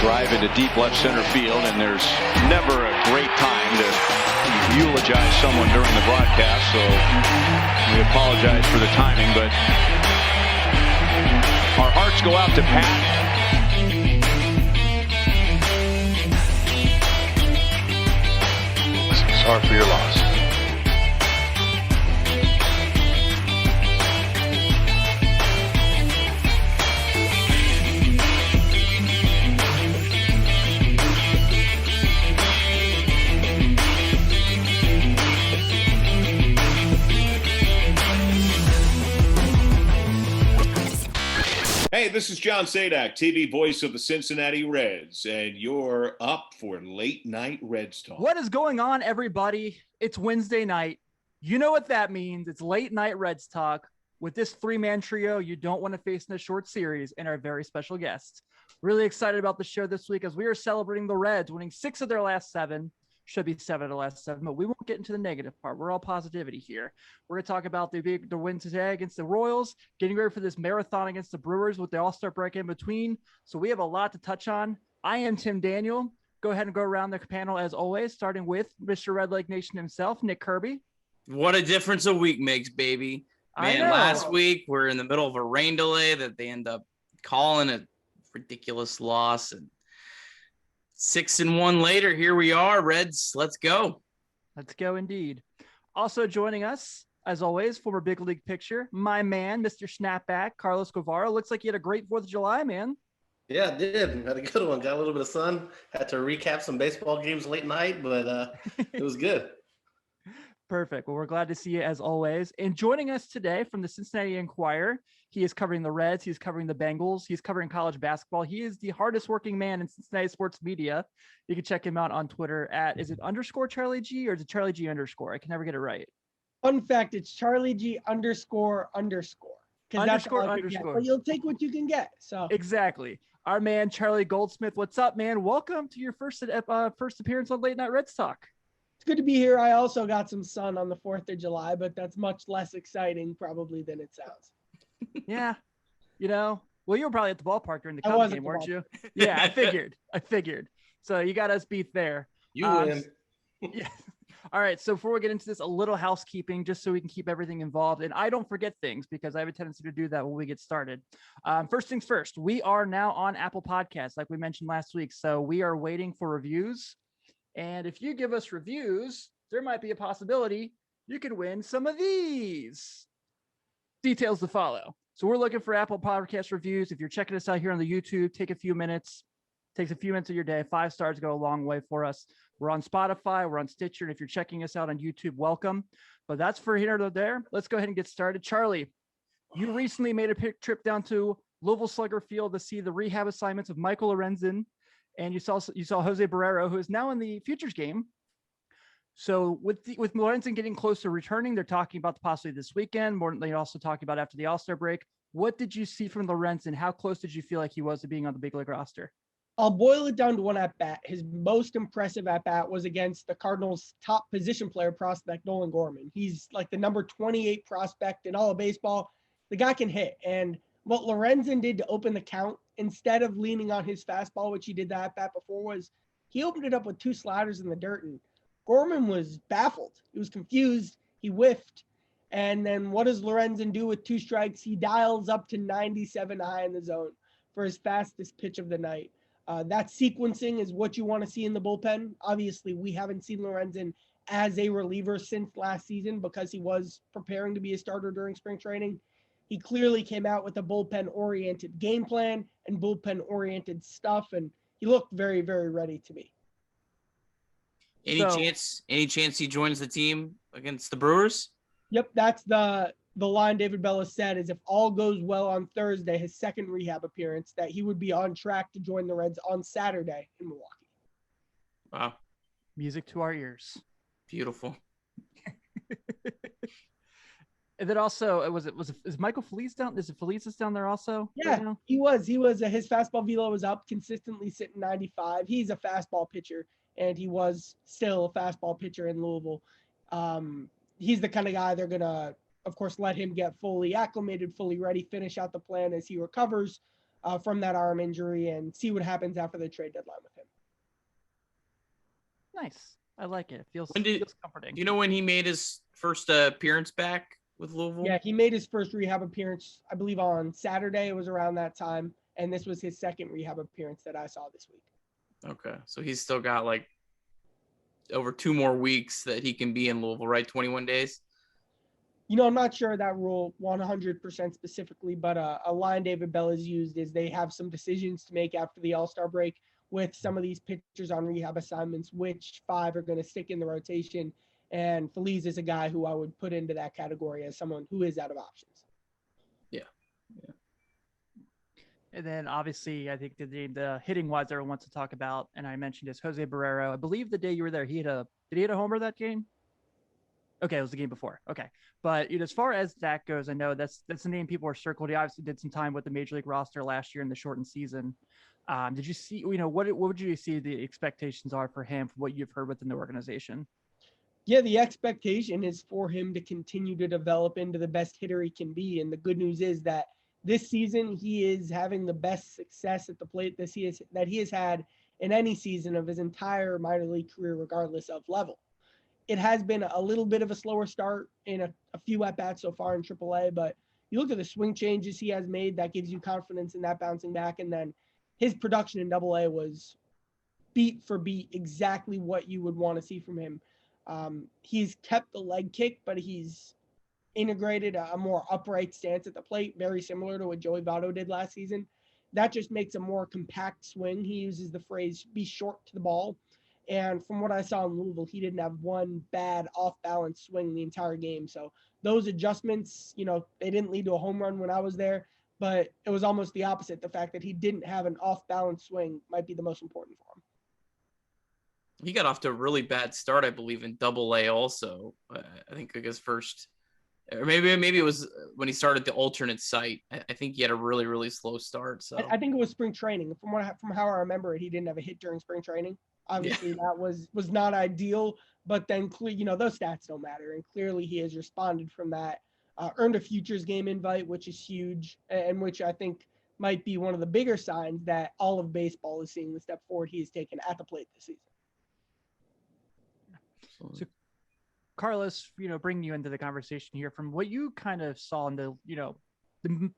drive into deep left center field, and there's never a great time to eulogize someone during the broadcast, so we apologize for the timing, but our hearts go out to Pat. Sorry for your loss. Hey, this is John Sadak, TV voice of the Cincinnati Reds, and you're up for Late Night Reds Talk. What is going on, everybody? It's Wednesday night. You know what that means. It's Late Night Reds Talk with this three-man trio you don't want to face in a short series and our very special guest. Really excited about the show this week as we are celebrating the Reds winning 6 of their last 7. Should be 7 of the last 7, but we won't get into the negative part. We're all positivity here. We're going to talk about the win today against the Royals, getting ready for this marathon against the Brewers with the All-Star break in between. So we have a lot to touch on. I am Tim Daniel. Go ahead and go around the panel as always, starting with Mr. Red Lake Nation himself, Nick Kirby. What a difference a week makes, baby. Man, last week we're in the middle of a rain delay that they end up calling a ridiculous loss, and 6-1 later, here we are, Reds. Let's go. Let's go indeed. Also joining us, as always, former big league pitcher, my man, Mr. Snapback, Carlos Guevara. Looks like you had a great 4th of July, man. Yeah, I did. Had a good one. Got a little bit of sun. Had to recap some baseball games late night, but it was good. Perfect. Well, we're glad to see you as always. And joining us today from the Cincinnati Enquirer, he is covering the Reds. He's covering the Bengals. He's covering college basketball. He is the hardest working man in Cincinnati sports media. You can check him out on Twitter at, is it _ Charlie G or is it Charlie G _? I can never get it right. Fun fact, it's Charlie G __. Underscore. But you'll take what you can get. So exactly. Our man, Charlie Goldsmith. What's up, man? Welcome to your first appearance on Late Night Reds Talk. It's good to be here. I also got some sun on the 4th of July, but that's much less exciting probably than it sounds. Yeah. Well, you were probably at the ballpark during the Cubs game, weren't you? Yeah, I figured. So you got us beat there. You win. Yeah. All right. So before we get into this, a little housekeeping, just so we can keep everything involved. And I don't forget things because I have a tendency to do that when we get started. First things first, we are now on Apple Podcasts, like we mentioned last week. So we are waiting for reviews. And if you give us reviews, there might be a possibility you could win some of these. Details to follow. So we're looking for Apple Podcast reviews. If you're checking us out here on the YouTube, take a few minutes. Takes a few minutes of your day. 5 stars go a long way for us. We're on Spotify. We're on Stitcher. And if you're checking us out on YouTube, welcome. But that's for here or there. Let's go ahead and get started. Charlie, you recently made a trip down to Louisville Slugger Field to see the rehab assignments of Michael Lorenzen. And you saw Jose Barrero, who is now in the Futures game. So with Lorenzen getting close to returning, they're talking about possibly this weekend. More than they also talking about after the All-Star break. What did you see from Lorenzen? How close did you feel like he was to being on the big league roster? I'll boil it down to one at-bat. His most impressive at-bat was against the Cardinals' top position player prospect, Nolan Gorman. He's like the number 28 prospect in all of baseball. The guy can hit. And what Lorenzen did to open the count, instead of leaning on his fastball, which he did that at-bat before, was he opened it up with 2 sliders in the dirt. And Gorman was baffled. He was confused. He whiffed. And then what does Lorenzen do with 2 strikes? He dials up to 97 high in the zone for his fastest pitch of the night. That sequencing is what you want to see in the bullpen. Obviously, we haven't seen Lorenzen as a reliever since last season because he was preparing to be a starter during spring training. He clearly came out with a bullpen-oriented game plan and bullpen-oriented stuff, and he looked very, very ready to me. Any chance he joins the team against the Brewers? Yep, that's the line David Bella said is if all goes well on Thursday, his second rehab appearance, that he would be on track to join the Reds on Saturday in Milwaukee. Wow. Music to our ears. Beautiful. And then also, is Michael Feliz down? Is it Feliz down there also? Yeah, right now? he was. His fastball velo was up, consistently sitting 95. He's a fastball pitcher, and he was still a fastball pitcher in Louisville. He's the kind of guy they're gonna, of course, let him get fully acclimated, fully ready, finish out the plan as he recovers. from that arm injury and see what happens after the trade deadline with him. Nice. I like it. It feels comforting. Do you know when he made his first appearance back with Louisville? Yeah, he made his first rehab appearance, I believe, on Saturday. It was around that time. And this was his second rehab appearance that I saw this week. Okay. So he's still got like over 2 more weeks that he can be in Louisville, right? 21 days? I'm not sure that rule 100% specifically, but a line David Bell has used is they have some decisions to make after the All-Star break with some of these pitchers on rehab assignments, which 5 are going to stick in the rotation. And Feliz is a guy who I would put into that category as someone who is out of options. Yeah. And then obviously, I think the hitting wise everyone wants to talk about, and I mentioned is Jose Barrero. I believe the day you were there, did he hit a homer that game? Okay, it was the game before. Okay, but as far as that goes, I know that's the name people are circled. He obviously did some time with the Major League roster last year in the shortened season. Did you see? What would you see the expectations are for him from what you've heard within the organization? Yeah, the expectation is for him to continue to develop into the best hitter he can be, and the good news is that this season he is having the best success at the plate that he has had in any season of his entire minor league career, regardless of level. It has been a little bit of a slower start in a few at-bats so far in AAA, but you look at the swing changes he has made, that gives you confidence in that bouncing back. And then his production in AA was beat for beat exactly what you would want to see from him. He's kept the leg kick, but he's integrated a more upright stance at the plate, very similar to what Joey Votto did last season. That just makes a more compact swing. He uses the phrase, be short to the ball. And from what I saw in Louisville, he didn't have one bad off-balance swing the entire game. So those adjustments, they didn't lead to a home run when I was there, but it was almost the opposite. The fact that he didn't have an off-balance swing might be the most important for him. He got off to a really bad start, I believe, in AA also. I think his first, or maybe it was when he started the alternate site. I think he had a really, really slow start. So I think it was spring training. From how I remember it, he didn't have a hit during spring training. Obviously, that was not ideal, but then those stats don't matter. And clearly he has responded from that, earned a futures game invite, which is huge, and which I think might be one of the bigger signs that all of baseball is seeing the step forward he has taken at the plate this season. So, Carlos, bringing you into the conversation here, from what you kind of saw in the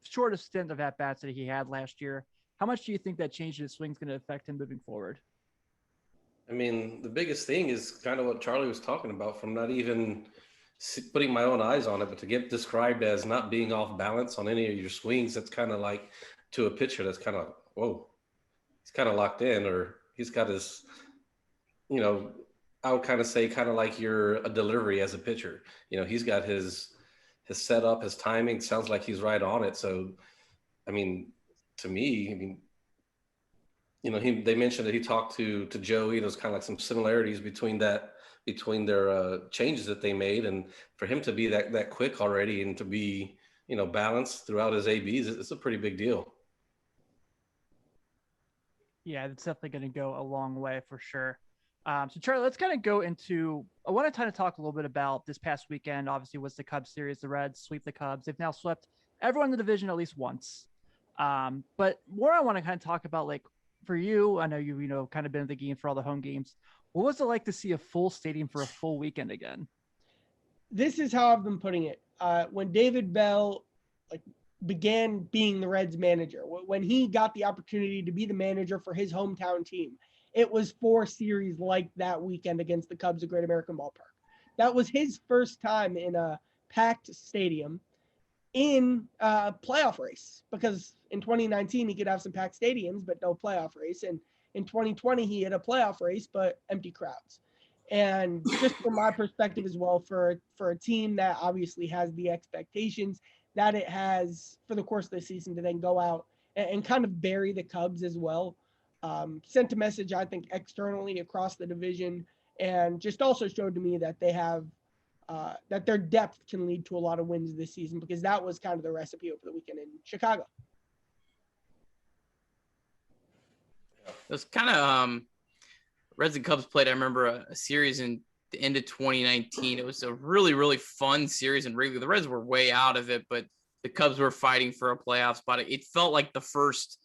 shortest stint of at-bats that he had last year, how much do you think that change in his swing is going to affect him moving forward? I mean, the biggest thing is kind of what Charlie was talking about, from not even putting my own eyes on it, but to get described as not being off balance on any of your swings. That's kind of like, to a pitcher, that's kind of, whoa, he's kind of locked in, or he's got his, I would kind of say kind of like a delivery as a pitcher. He's got his setup, his timing. Sounds like he's right on it. So, I mean, to me, they mentioned that he talked to Joey. There's kind of like some similarities between their changes that they made, and for him to be that quick already and to be balanced throughout his ABs, it's a pretty big deal. Yeah, it's definitely going to go a long way for sure. So Charlie, let's kind of go into, I want to kind of talk a little bit about this past weekend. Obviously was the Cubs series. The Reds sweep the Cubs. They've now swept everyone in the division at least once. But more I want to kind of talk about, like, for you, I know you kind of been in the game for all the home games. What was it like to see a full stadium for a full weekend again? This is how I've been putting it. When David Bell began being the Reds manager, when he got the opportunity to be the manager for his hometown team, it was 4 series like that weekend against the Cubs at Great American Ballpark. That was his first time in a packed stadium in a playoff race, because in 2019 he could have some packed stadiums but no playoff race, and in 2020 he had a playoff race but empty crowds. And just from my perspective as well, for a team that obviously has the expectations that it has for the course of the season to then go out and kind of bury the Cubs as well, sent a message, I think, externally across the division, and just also showed to me that they have that their depth can lead to a lot of wins this season, because that was kind of the recipe over the weekend in Chicago. It was kind of Reds and Cubs played, I remember, a series in the end of 2019. It was a really, really fun series in Wrigley. The Reds were way out of it, but the Cubs were fighting for a playoff spot. It felt like the first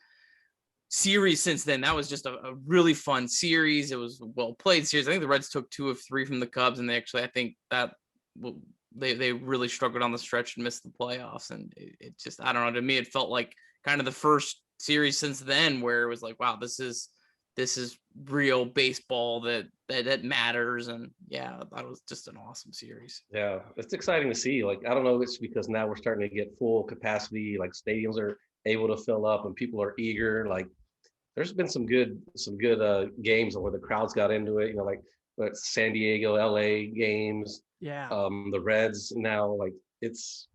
series since then. That was just a really fun series. It was a well played series. I think the Reds took 2 of 3 from the Cubs, and they actually, I think that they really struggled on the stretch and missed the playoffs. And it just, I don't know, to me, it felt like kind of the first series since then where it was like, wow, this is real baseball that matters. And yeah, that was just an awesome series. Yeah, it's exciting to see. Like, I don't know, it's because now we're starting to get full capacity, like stadiums are able to fill up and people are eager. Like, there's been some good games where the crowds got into it, like San Diego, LA games. Yeah. The Reds now, like, it's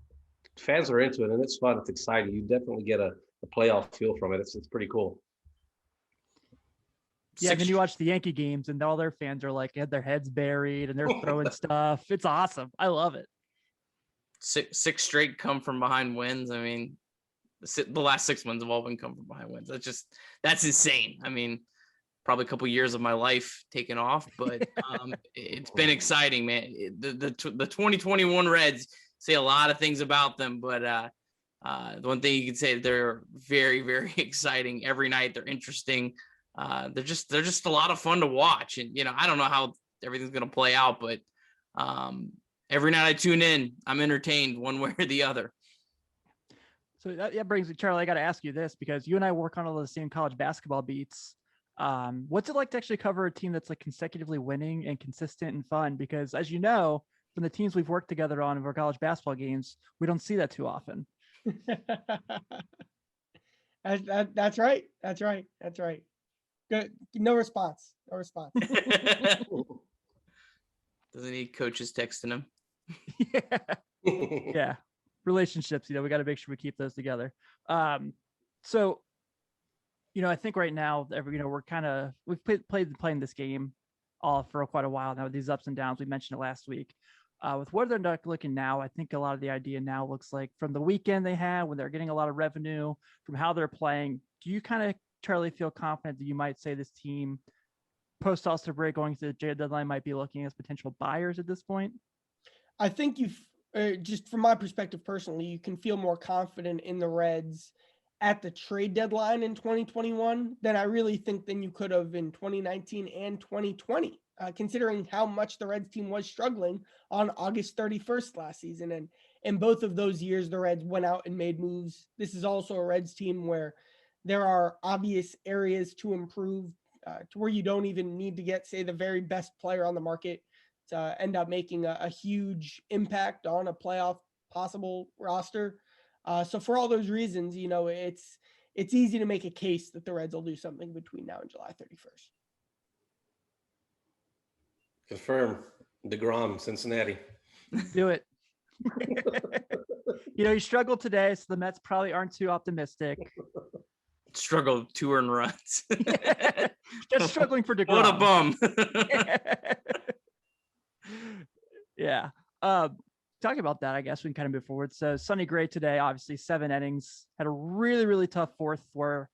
fans are into it and it's fun. It's exciting. You definitely get a playoff feel from it. It's pretty cool. Yeah, and then you watch the Yankee games and all their fans are like, had their heads buried and they're throwing stuff. It's awesome. I love it. Six straight come from behind wins. I mean, the last 6 wins have all been come from behind wins. That's insane. I mean, probably a couple years of my life taken off, but it's been exciting, man. The 2021 Reds, say a lot of things about them, but the one thing you can say, they're very, very exciting every night. They're interesting. They're just a lot of fun to watch. And, I don't know how everything's going to play out, but every night I tune in, I'm entertained one way or the other. So that brings me, Charlie, I got to ask you this because you and I work on all the same college basketball beats. What's it like to actually cover a team that's like consecutively winning and consistent and fun? Because as you know, from the teams we've worked together on of our college basketball games, we don't see that too often. That's right. Good. No response. Doesn't need coaches texting him. Yeah. Relationships, we got to make sure we keep those together. So, I think right now, we've playing this game all for quite a while now with these ups and downs. We mentioned it last week. With where they're not looking now, I think a lot of the idea now looks like from the weekend they had when they're getting a lot of revenue from how they're playing. Do you kind of, Charlie, feel confident that you might say this team post All-Star break going to the trade deadline might be looking as potential buyers at this point? I think just from my perspective personally, you can feel more confident in the Reds at the trade deadline in 2021 than I really think than you could have in 2019 and 2020, considering how much the Reds team was struggling on August 31st last season. And in both of those years, the Reds went out and made moves. This is also a Reds team where there are obvious areas to improve, to where you don't even need to get, say, the very best player on the market to end up making a huge impact on a playoff possible roster. So for all those reasons, it's easy to make a case that the Reds will do something between now and July 31st. Confirm. DeGrom, Cincinnati. Do it. You struggled today, so the Mets probably aren't too optimistic. Struggle 2 earned runs. Just struggling for DeGrom. What a bum. Yeah. Talking about that, I guess we can kind of move forward. So Sonny Gray today, obviously 7 innings, had a really, really tough fourth where,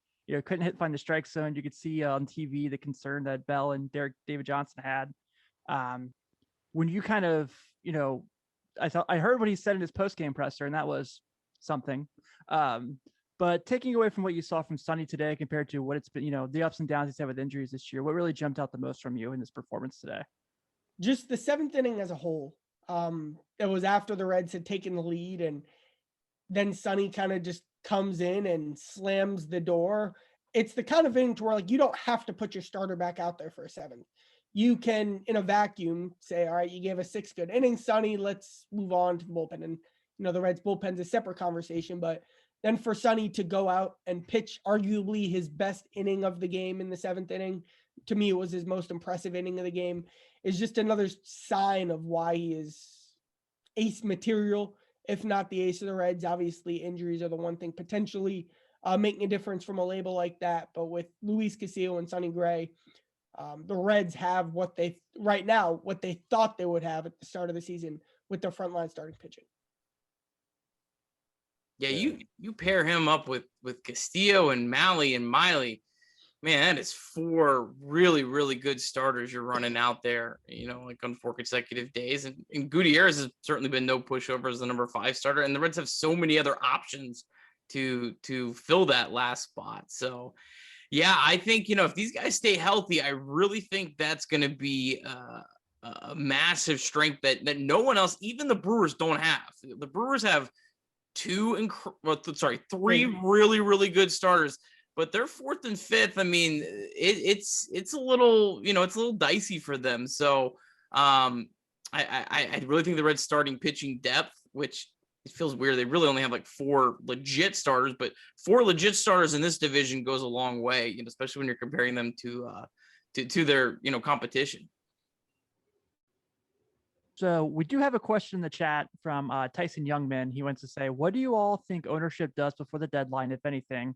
couldn't find the strike zone. You could see on TV the concern that Bell and David Johnson had. When you kind of, I heard what he said in his post-game presser, and that was something. But taking away from what you saw from Sonny today compared to what it's been, the ups and downs he's had with injuries this year, what really jumped out the most from you in this performance today? Just the 7th inning as a whole. It was after the Reds had taken the lead, and then Sonny kind of just comes in and slams the door. It's the kind of inning to where, like, you don't have to put your starter back out there for a 7th. You can, in a vacuum, say, all right, you gave us 6 good innings, Sonny, let's move on to the bullpen. And, the Reds bullpen's a separate conversation, but then for Sonny to go out and pitch arguably his best inning of the game in the 7th inning, to me, it was his most impressive inning of the game, is just another sign of why he is ace material, if not the ace of the Reds. Obviously, injuries are the one thing potentially making a difference from a label like that. But with Luis Castillo and Sonny Gray, the Reds have what they thought they would have at the start of the season with their frontline starting pitching. Yeah, you pair him up with Castillo and Malley and Miley. Man, that is 4 really, really good starters you're running out there, like on 4 consecutive days. And Gutierrez has certainly been no pushover as the number 5 starter. And the Reds have so many other options to fill that last spot. So, Yeah, I think, if these guys stay healthy, I really think that's going to be a massive strength that no one else, even the Brewers, don't have. The Brewers have three really, really good starters, but their fourth and fifth, I mean, it's a little, it's a little dicey for them. So I really think the Reds starting pitching depth, which it feels weird. They really only have like 4 legit starters, but 4 legit starters in this division goes a long way, especially when you're comparing them to their, competition. So we do have a question in the chat from Tyson Youngman. He wants to say, what do you all think ownership does before the deadline, if anything?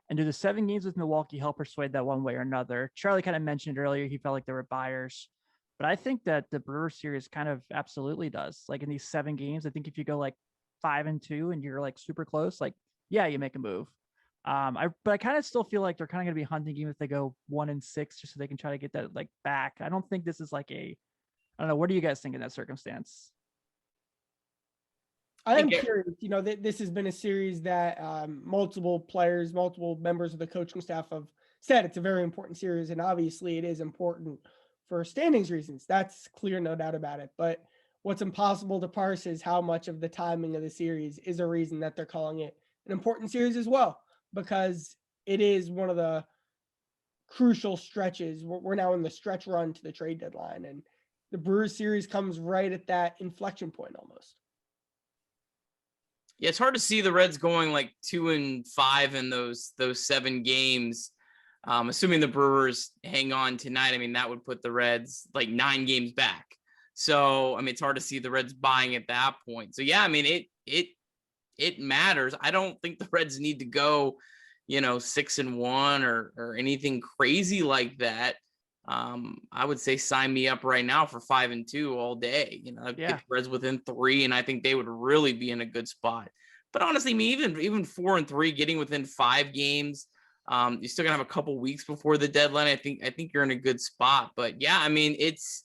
And do the 7 games with Milwaukee help persuade that one way or another? Charlie kind of mentioned earlier, he felt like there were buyers, but I think that the Brewers series kind of absolutely does. Like in these 7 games, I think if you go like 5-2 and you're like super close, like, yeah, you make a move. But I kind of still feel like they're kind of going to be hunting even if they go 1-6, just so they can try to get that like back. I don't think this is like I don't know. What do you guys think in that circumstance? I am curious. This has been a series that multiple players, multiple members of the coaching staff have said it's a very important series, and obviously it is important for standings reasons. That's clear, no doubt about it. But what's impossible to parse is how much of the timing of the series is a reason that they're calling it an important series as well, because it is one of the crucial stretches. We're now in the stretch run to the trade deadline, and the Brewers series comes right at that inflection point almost. Yeah, it's hard to see the Reds going like 2-5 in those 7 games. Assuming the Brewers hang on tonight, I mean, that would put the Reds like 9 games back. So, I mean, it's hard to see the Reds buying at that point. So, yeah, I mean, it matters. I don't think the Reds need to go, 6-1 or anything crazy like that. I would say sign me up right now for 5-2 all day. Get the Reds within 3, and I think they would really be in a good spot. But honestly, even 4-3, getting within 5 games, you're still gonna have a couple weeks before the deadline. I think you're in a good spot. But yeah, I mean, it's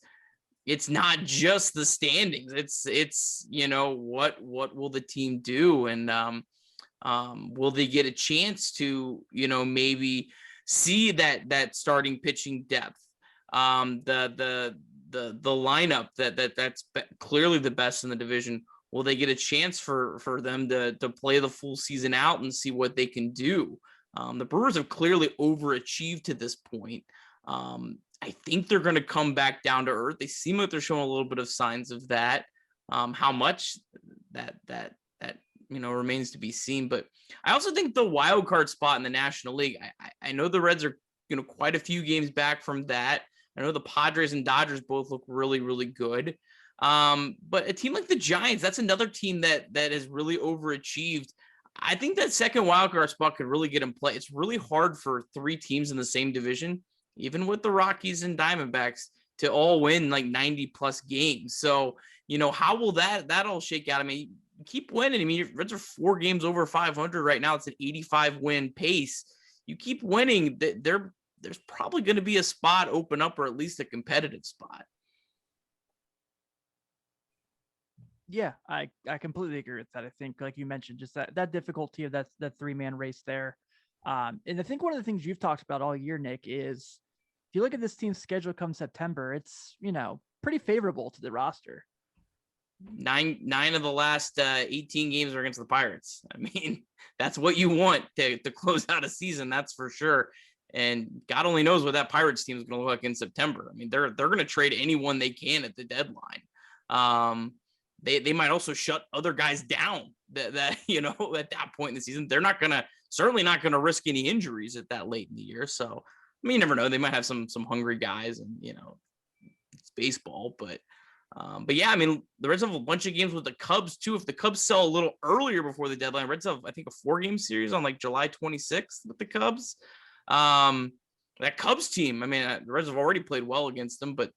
not just the standings. It's what will the team do, and will they get a chance to maybe see that starting pitching depth, the lineup that's clearly the best in the division. Will they get a chance for them to play the full season out and see what they can do? The Brewers have clearly overachieved to this point. I think they're going to come back down to earth. They seem like they're showing a little bit of signs of that. How much that remains to be seen. But I also think the wild card spot in the National League, I know the Reds are quite a few games back from that. I know the Padres and Dodgers both look really, really good. But a team like the Giants, that's another team that has really overachieved. I think that second wildcard spot could really get in play. It's really hard for 3 teams in the same division, even with the Rockies and Diamondbacks, to all win like 90 plus games. So, how will that all shake out? I mean, keep winning. I mean, your Reds are 4 games over 500 right now. It's an 85 win pace. You keep winning, there's probably going to be a spot open up, or at least a competitive spot. Yeah, I completely agree with that. I think, like you mentioned, just that difficulty of that 3-man race there. And I think one of the things you've talked about all year, Nick, is if you look at this team's schedule come September, it's, pretty favorable to the roster. 9 of the last 18 games are against the Pirates. I mean, that's what you want to close out a season. That's for sure. And God only knows what that Pirates team is going to look like in September. I mean, they're going to trade anyone they can at the deadline. They might also shut other guys down that at that point in the season. They're certainly not going to risk any injuries at that late in the year. So, I mean, you never know. They might have some hungry guys, and it's baseball. But yeah, I mean, the Reds have a bunch of games with the Cubs too. If the Cubs sell a little earlier before the deadline, Reds have, I think, a 4-game series on like July 26th with the Cubs. That Cubs team, I mean, the Reds have already played well against them, but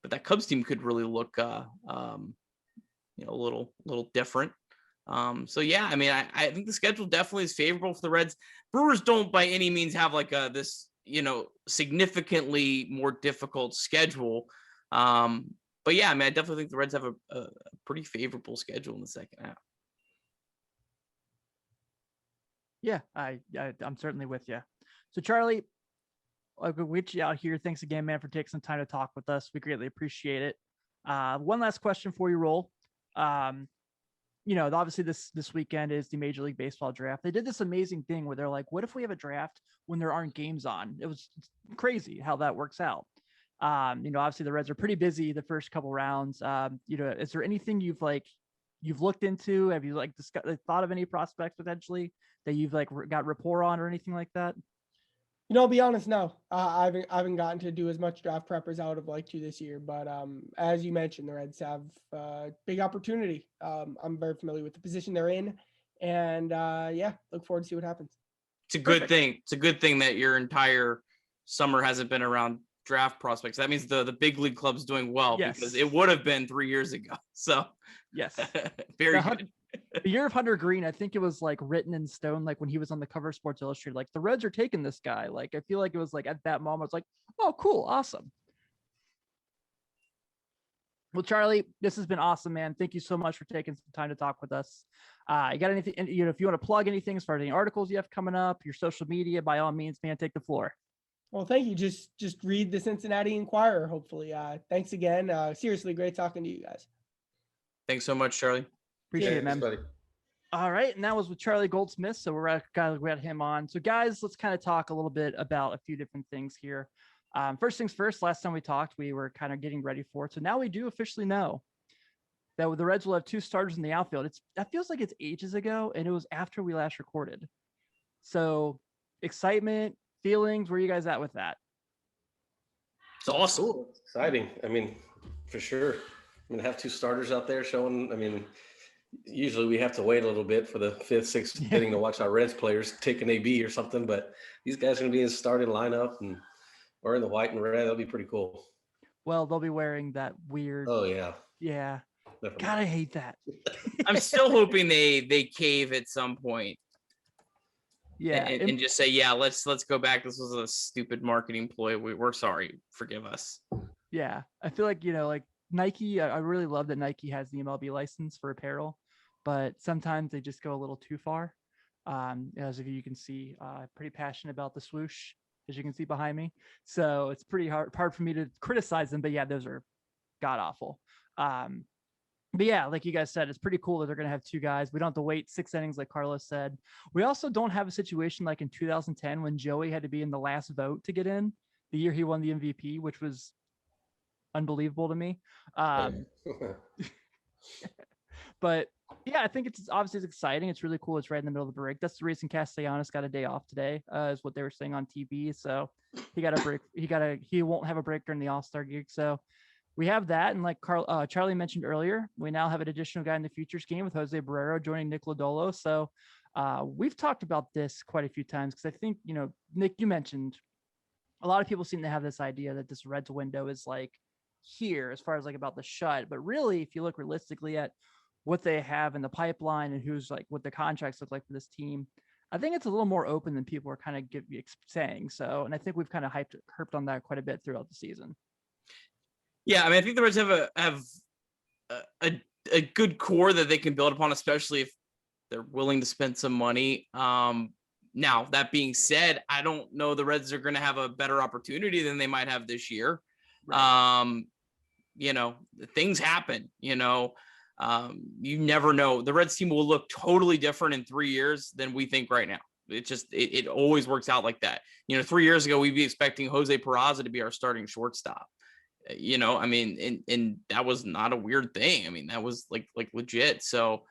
that Cubs team could really look a little different. So yeah, I mean, I think the schedule definitely is favorable for the Reds. Brewers don't by any means have like this significantly more difficult schedule. But yeah, I mean, I definitely think the Reds have a pretty favorable schedule in the second half. Yeah, I'm certainly with you. So Charlie, we'll get you out here. Thanks again, man, for taking some time to talk with us. We greatly appreciate it. One last question for you, Roll. Obviously this weekend is the Major League Baseball draft. They did this amazing thing where they're like, what if we have a draft when there aren't games on? It was crazy how that works out. Obviously the Reds are pretty busy the first couple rounds. Is there anything you've looked into? Have you thought of any prospects potentially that you've got rapport on or anything like that? I'll be honest, no. I haven't gotten to do as much draft prep as I would have liked to this year. But as you mentioned, the Reds have big opportunity. I'm very familiar with the position they're in. And look forward to see what happens. It's a good thing. It's a good thing that your entire summer hasn't been around draft prospects. That means the big league club's doing well, because it would have been 3 years ago. So yes, very good. The year of Hunter Green, I think it was written in stone, when he was on the cover of Sports Illustrated, the Reds are taking this guy. I feel like it was at that moment, it's oh, cool, awesome. Well, Charlie, this has been awesome, man. Thank you so much for taking some time to talk with us. You got anything, if you want to plug anything as far as any articles you have coming up, your social media, by all means, man, take the floor. Well, thank you. Just read the Cincinnati Enquirer, hopefully. Thanks again. Seriously, great talking to you guys. Thanks so much, Charlie. Appreciate it, man. Buddy. All right. And that was with Charlie Goldsmith. So we got him on. So guys, let's kind of talk a little bit about a few different things here. First things first, last time we talked, we were kind of getting ready for it. So now we do officially know that the Reds will have 2 starters in the outfield. That feels like it's ages ago, and it was after we last recorded. So excitement, feelings, where are you guys at with that? It's awesome. Cool. Exciting. I mean, for sure. Have 2 starters out there showing. Usually we have to wait a little bit for the 5th, 6th inning to watch our Reds players take an AB or something, but these guys are going to be in the starting lineup and wearing the white and red. That'll be pretty cool. Well, they'll be wearing that weird. Oh yeah. Yeah. Definitely. God, I hate that. I'm still hoping they cave at some point. Yeah. And just say, yeah, let's go back. This was a stupid marketing ploy. We're sorry. Forgive us. Yeah. I feel like, Nike, I really love that Nike has the MLB license for apparel, but sometimes they just go a little too far. As you can see, pretty passionate about the swoosh, as you can see behind me. So it's pretty hard for me to criticize them, but yeah, those are god awful. But yeah, like you guys said, it's pretty cool that they're going to have 2 guys. We don't have to wait 6 innings like Carlos said. We also don't have a situation like in 2010 when Joey had to be in the last vote to get in, the year he won the MVP, which was unbelievable to me. But yeah, I think it's exciting. It's really cool. It's right in the middle of the break. That's the reason Castellanos got a day off today, is what they were saying on TV. So he got a break. He won't have a break during the All-Star gig. So we have that. And like Charlie mentioned earlier, we now have an additional guy in the futures game with Jose Barrero joining Nick Lodolo. So we've talked about this quite a few times because I think, Nick, you mentioned a lot of people seem to have this idea that this Reds window is here as far as about the shut, but really if you look realistically at what they have in the pipeline and who's what the contracts look like for this team, I think it's a little more open than people are kind of saying. So, and I think we've kind of harped on that quite a bit throughout the season. Yeah, I think the Reds have a good core that they can build upon, especially if they're willing to spend some money. Now that being said, I don't know the Reds are going to have a better opportunity than they might have this year. Right. Things happen, you never know. The Reds team will look totally different in 3 years than we think right now. It always works out like that. 3 years ago, we'd be expecting Jose Peraza to be our starting shortstop. And that was not a weird thing. That was like legit. So,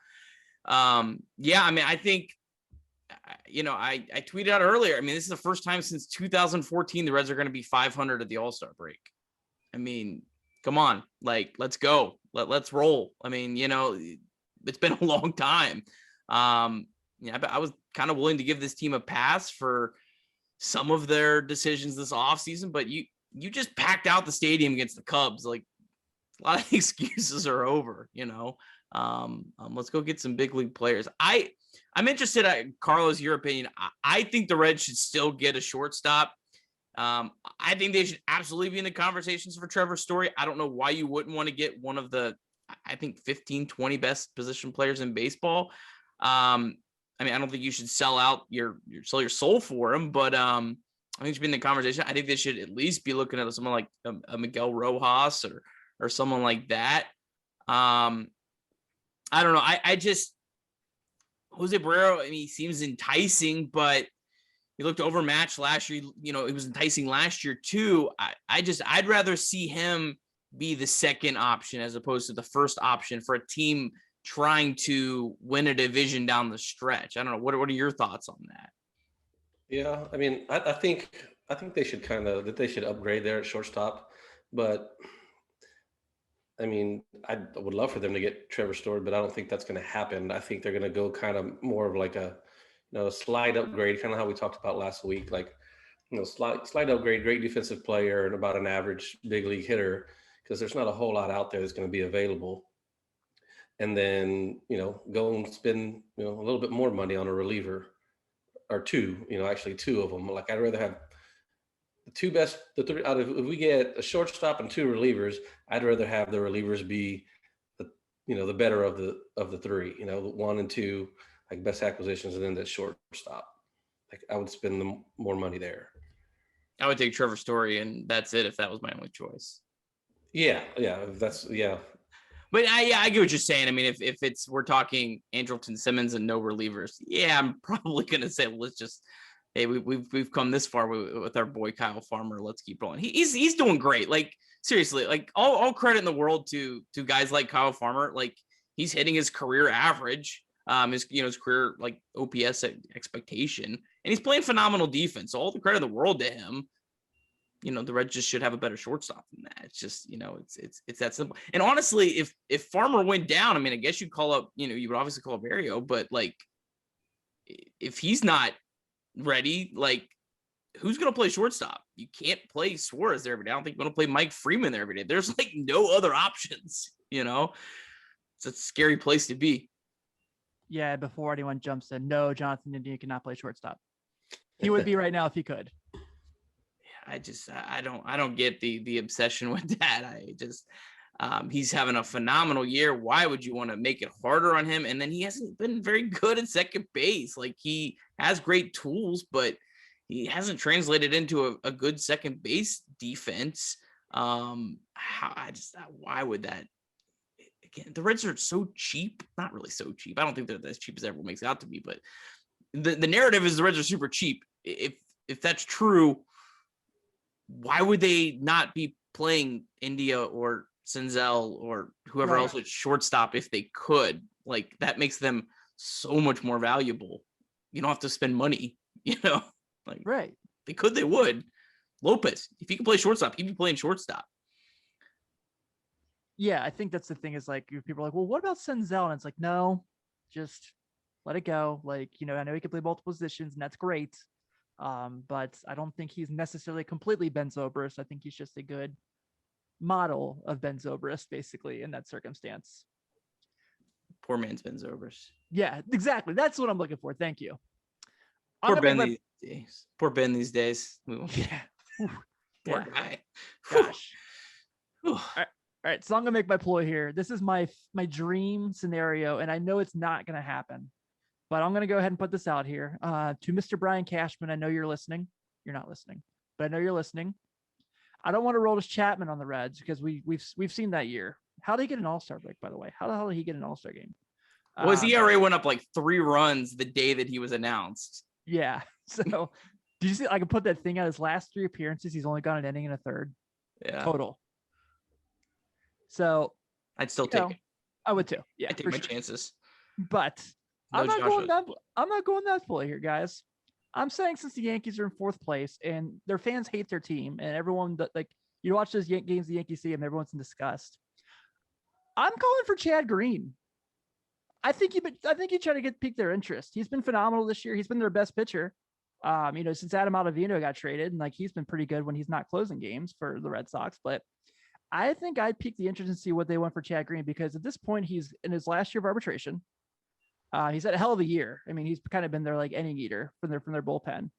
I think, I tweeted out earlier, this is the first time since 2014 the Reds are going to be 500 at the All-Star break. Come on, let's go. Let's roll. It's been a long time. I was kind of willing to give this team a pass for some of their decisions this offseason, but you just packed out the stadium against the Cubs. A lot of excuses are over, let's go get some big league players. I'm interested in Carlos, your opinion. I think the Reds should still get a shortstop. I think they should absolutely be in the conversations for Trevor Story. I don't know why you wouldn't want to get one of the, 15, 20 best position players in baseball. I don't think you should sell out your soul for him, but I think should be in the conversation. I think they should at least be looking at someone like a Miguel Rojas or someone like that. I don't know. I just Jose Barrero. I mean, he seems enticing, but he looked overmatched last year. You know, it was enticing last year too. I'd rather see him be the second option as opposed to the first option for a team trying to win a division down the stretch. I don't know. What are your thoughts on that? Yeah, I mean, I think they should upgrade there at shortstop, but I mean, I would love for them to get Trevor Story, but I don't think that's going to happen. I think they're going to go kind of more of like a slight upgrade, kind of how we talked about last week, like slight upgrade, great defensive player and about an average big league hitter, because there's not a whole lot out there that's going to be available. And then go and spend a little bit more money on a reliever. Or two, actually two of them. Like I'd rather have the two best, the three out of, if we get a shortstop and two relievers, I'd rather have the relievers be the better of the three, the 1 and 2, like best acquisitions, and then the shortstop. Like I would spend more money there. I would take Trevor Story, and that's it if that was my only choice. Yeah. But I get what you're saying. I mean, if we're talking Andrelton Simmons and no relievers, yeah, I'm probably gonna say let's just, hey, we've come this far with our boy Kyle Farmer. Let's keep rolling. He's doing great. Like seriously, like all credit in the world to guys like Kyle Farmer. Like he's hitting his career average, his career like OPS expectation, and he's playing phenomenal defense. So all the credit in the world to him. The Reds just should have a better shortstop than that. It's just, it's that simple. And honestly, if Farmer went down, I mean, I guess you'd call up, you would obviously call up Barrio, but like, if he's not ready, like, who's going to play shortstop? You can't play Suarez there every day. I don't think you're going to play Mike Freeman there every day. There's like no other options, It's a scary place to be. Yeah, before anyone jumps in, no, Jonathan India cannot play shortstop. He would be right now if he could. I don't get the obsession with that. He's having a phenomenal year. Why would you want to make it harder on him? And then he hasn't been very good at second base. Like he has great tools, but he hasn't translated into a good second base defense. Why would that? Again, the Reds are so cheap. Not really so cheap. I don't think they're as cheap as everyone makes it out to be, but the narrative is the Reds are super cheap. If that's true, why would they not be playing India or Senzel or whoever else at shortstop if they could? Like that makes them so much more valuable. You don't have to spend money, like right. They could, they would. Lopez, if he could play shortstop, he'd be playing shortstop. Yeah, I think that's the thing is like people are like, well, what about Senzel? And it's like, no, just let it go. Like, I know he can play multiple positions and that's great. But I don't think he's necessarily completely Ben Zobrist. I think he's just a good model of Ben Zobrist, basically, in that circumstance. Poor man's Ben Zobrist. Yeah, exactly. That's what I'm looking for. Thank you. Poor Ben these days. Poor Ben these days. Yeah. Poor guy. Gosh. All right. So I'm gonna make my ploy here. This is my dream scenario, and I know it's not gonna happen. But I'm going to go ahead and put this out here to Mr. Brian Cashman. I know you're listening. You're not listening, but I know you're listening. I don't want to roll as Chapman on the Reds because we've seen that year. How did he get an All-Star break, by the way? How the hell did he get an All-Star game? Well, his ERA went up like 3 runs the day that he was announced. Yeah. So did you see? I can put that thing out. His last 3 appearances, he's only got an inning and a third. Yeah. Total. So I'd still take it. I would too. Yeah. I'd take my chances. But I'm not going that fully here, guys. I'm saying since the Yankees are in 4th place and their fans hate their team and everyone you watch those games the Yankees see and everyone's in disgust. I'm calling for Chad Green. I think you try to pique their interest. He's been phenomenal this year. He's been their best pitcher. Since Adam Ottavino got traded, and like he's been pretty good when he's not closing games for the Red Sox. But I think I'd pique the interest and see what they want for Chad Green because at this point he's in his last year of arbitration. He's had a hell of a year. I mean, he's kind of been their like inning eater from their bullpen.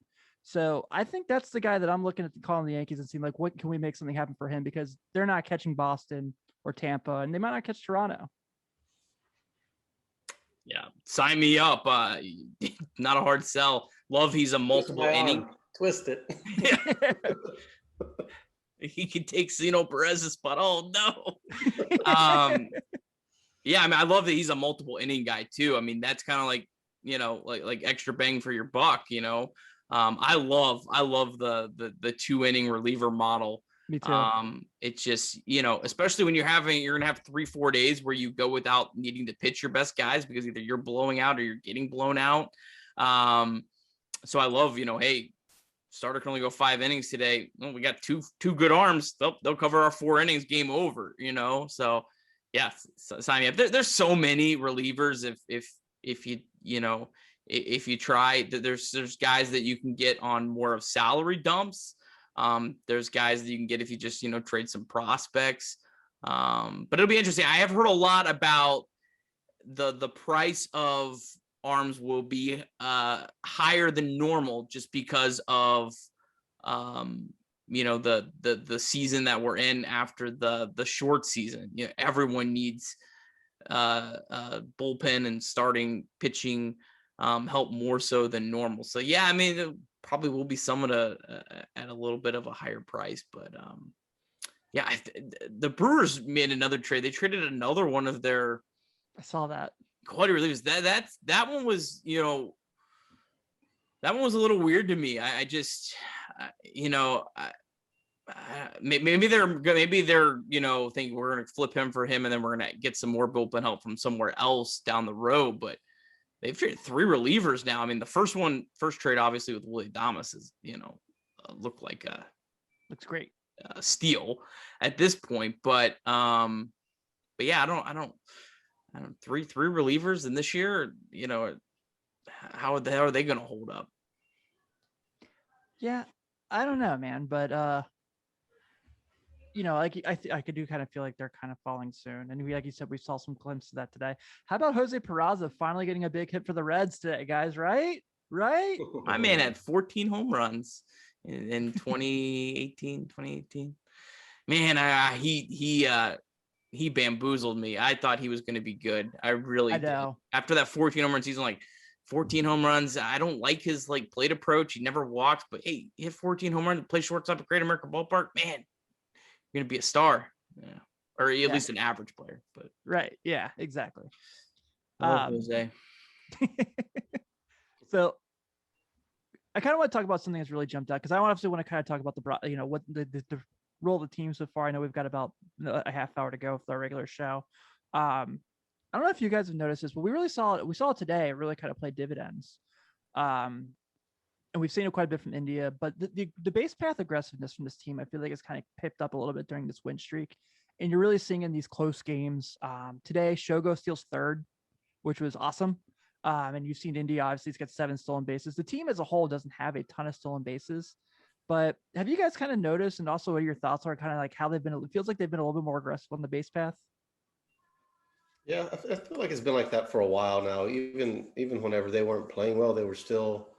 So I think that's the guy that I'm looking at calling the Yankees and seeing like, what can we make something happen for him? Because they're not catching Boston or Tampa, and they might not catch Toronto. Yeah, sign me up. Not a hard sell. Love he's a multiple inning. Twist it. He could take Zeno Perez's spot. Oh no. Yeah, I mean, I love that he's a multiple inning guy too. I mean, that's kind of like, like extra bang for your buck, I love the 2-inning reliever model. Me too. It's just, especially when you're going to have 3-4 days where you go without needing to pitch your best guys because either you're blowing out or you're getting blown out. So I love, hey, starter can only go 5 innings today. Well, we got two good arms. They'll cover our 4 innings, game over, so yeah, sign me up. There's so many relievers. If you try, there's guys that you can get on more of salary dumps. There's guys that you can get if you just, trade some prospects. But it'll be interesting. I have heard a lot about the price of arms will be higher than normal just because of the season that we're in after the short season. Everyone needs bullpen and starting pitching help more so than normal. So yeah, I mean, it probably will be somewhat at a little bit of a higher price, but yeah, the Brewers made another trade. They traded another one of their, I saw that, quality relievers. That one was, that one was a little weird to me. I just, maybe they're thinking we're going to flip him for him and then we're going to get some more bullpen help from somewhere else down the road. But they've traded 3 relievers now. I mean, the first trade obviously with Willie Adames is, looked like looks great, steal at this point. But yeah, I don't. 3 relievers in this year, how the hell are they going to hold up? Yeah, I don't know, man, but like I could do kind of feel like they're kind of falling soon. And like you said, we saw some glimpses of that today. How about Jose Peraza finally getting a big hit for the Reds today, guys? Right? My man had 14 home runs in 2018. Man, he bamboozled me. I thought he was going to be good. I really did. After that 14 home run season, like 14 home runs. I don't like his plate approach. He never walks, but hey, he hit 14 home runs, play shortstop at Great American Ballpark. Man, you're going to be a star. Yeah. Or at least an average player. But right. Yeah, exactly. Jose. So I kind of want to talk about something that's really jumped out because I obviously want to kind of talk about what the role of the team so far. I know we've got about a half hour to go for our regular show. I don't know if you guys have noticed this, but we saw it today really kind of play dividends. And we've seen it quite a bit from India, but the base path aggressiveness from this team, I feel like it's kind of picked up a little bit during this win streak. And you're really seeing in these close games. Today, Shogo steals 3rd, which was awesome. And you've seen India, obviously, it's got 7 stolen bases. The team as a whole doesn't have a ton of stolen bases. But have you guys kind of noticed, and also what your thoughts are, kind of like how they've been? It feels like they've been a little bit more aggressive on the base path. Yeah, I feel like it's been like that for a while now. Even whenever they weren't playing well, they were still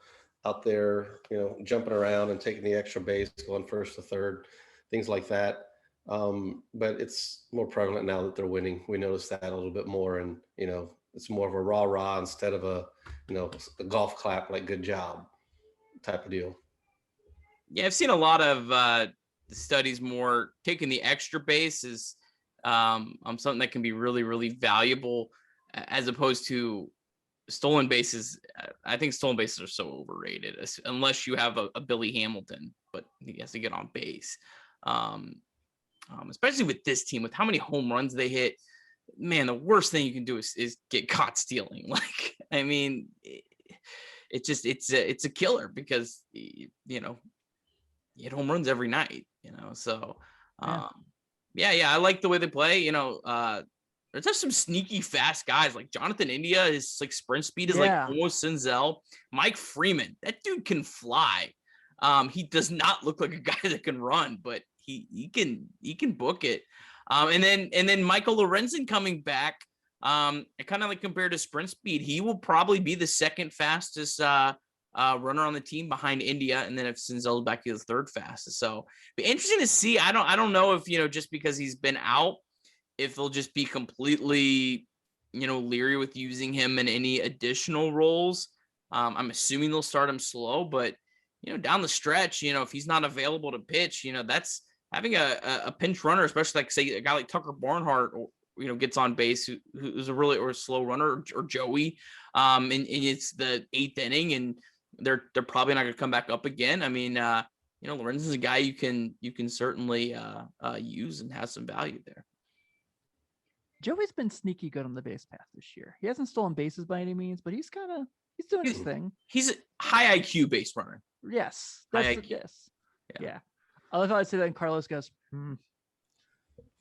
out there, jumping around and taking the extra base, going 1st to 3rd, things like that. But it's more prevalent now that they're winning. We notice that a little bit more, and it's more of a rah-rah instead of a golf clap, like good job type of deal. Yeah, I've seen a lot of studies more taking the extra base is something that can be really, really valuable as opposed to stolen bases. I think stolen bases are so overrated unless you have a Billy Hamilton, but he has to get on base. Especially with this team, with how many home runs they hit, man, the worst thing you can do is get caught stealing. Like, I mean, it's a killer because, you hit home runs every night, so, yeah, I like the way they play, there's just some sneaky fast guys like Jonathan India. His sprint speed is like almost Senzel. Mike Freeman, that dude can fly. He does not look like a guy that can run, but he can book it. And then Michael Lorenzen coming back. I kind of like compared to sprint speed. He will probably be the 2nd fastest runner on the team behind India, and then if Senzel's back, he's the 3rd fastest. So be interesting to see. I don't know if just because he's been out, if they'll just be completely leery with using him in any additional roles. I'm assuming they'll start him slow, but down the stretch, if he's not available to pitch, that's having a pinch runner, especially like say a guy like Tucker Barnhart, gets on base who's or a slow runner or Joey. And it's the 8th inning and they're probably not going to come back up again. I mean, Lorenz is a guy you can certainly use and has some value there. Joey's been sneaky good on the base path this year. He hasn't stolen bases by any means, but he's doing his thing. He's a high IQ base runner. Yes. High IQ. Yes. Yeah. I love how I say that and Carlos goes,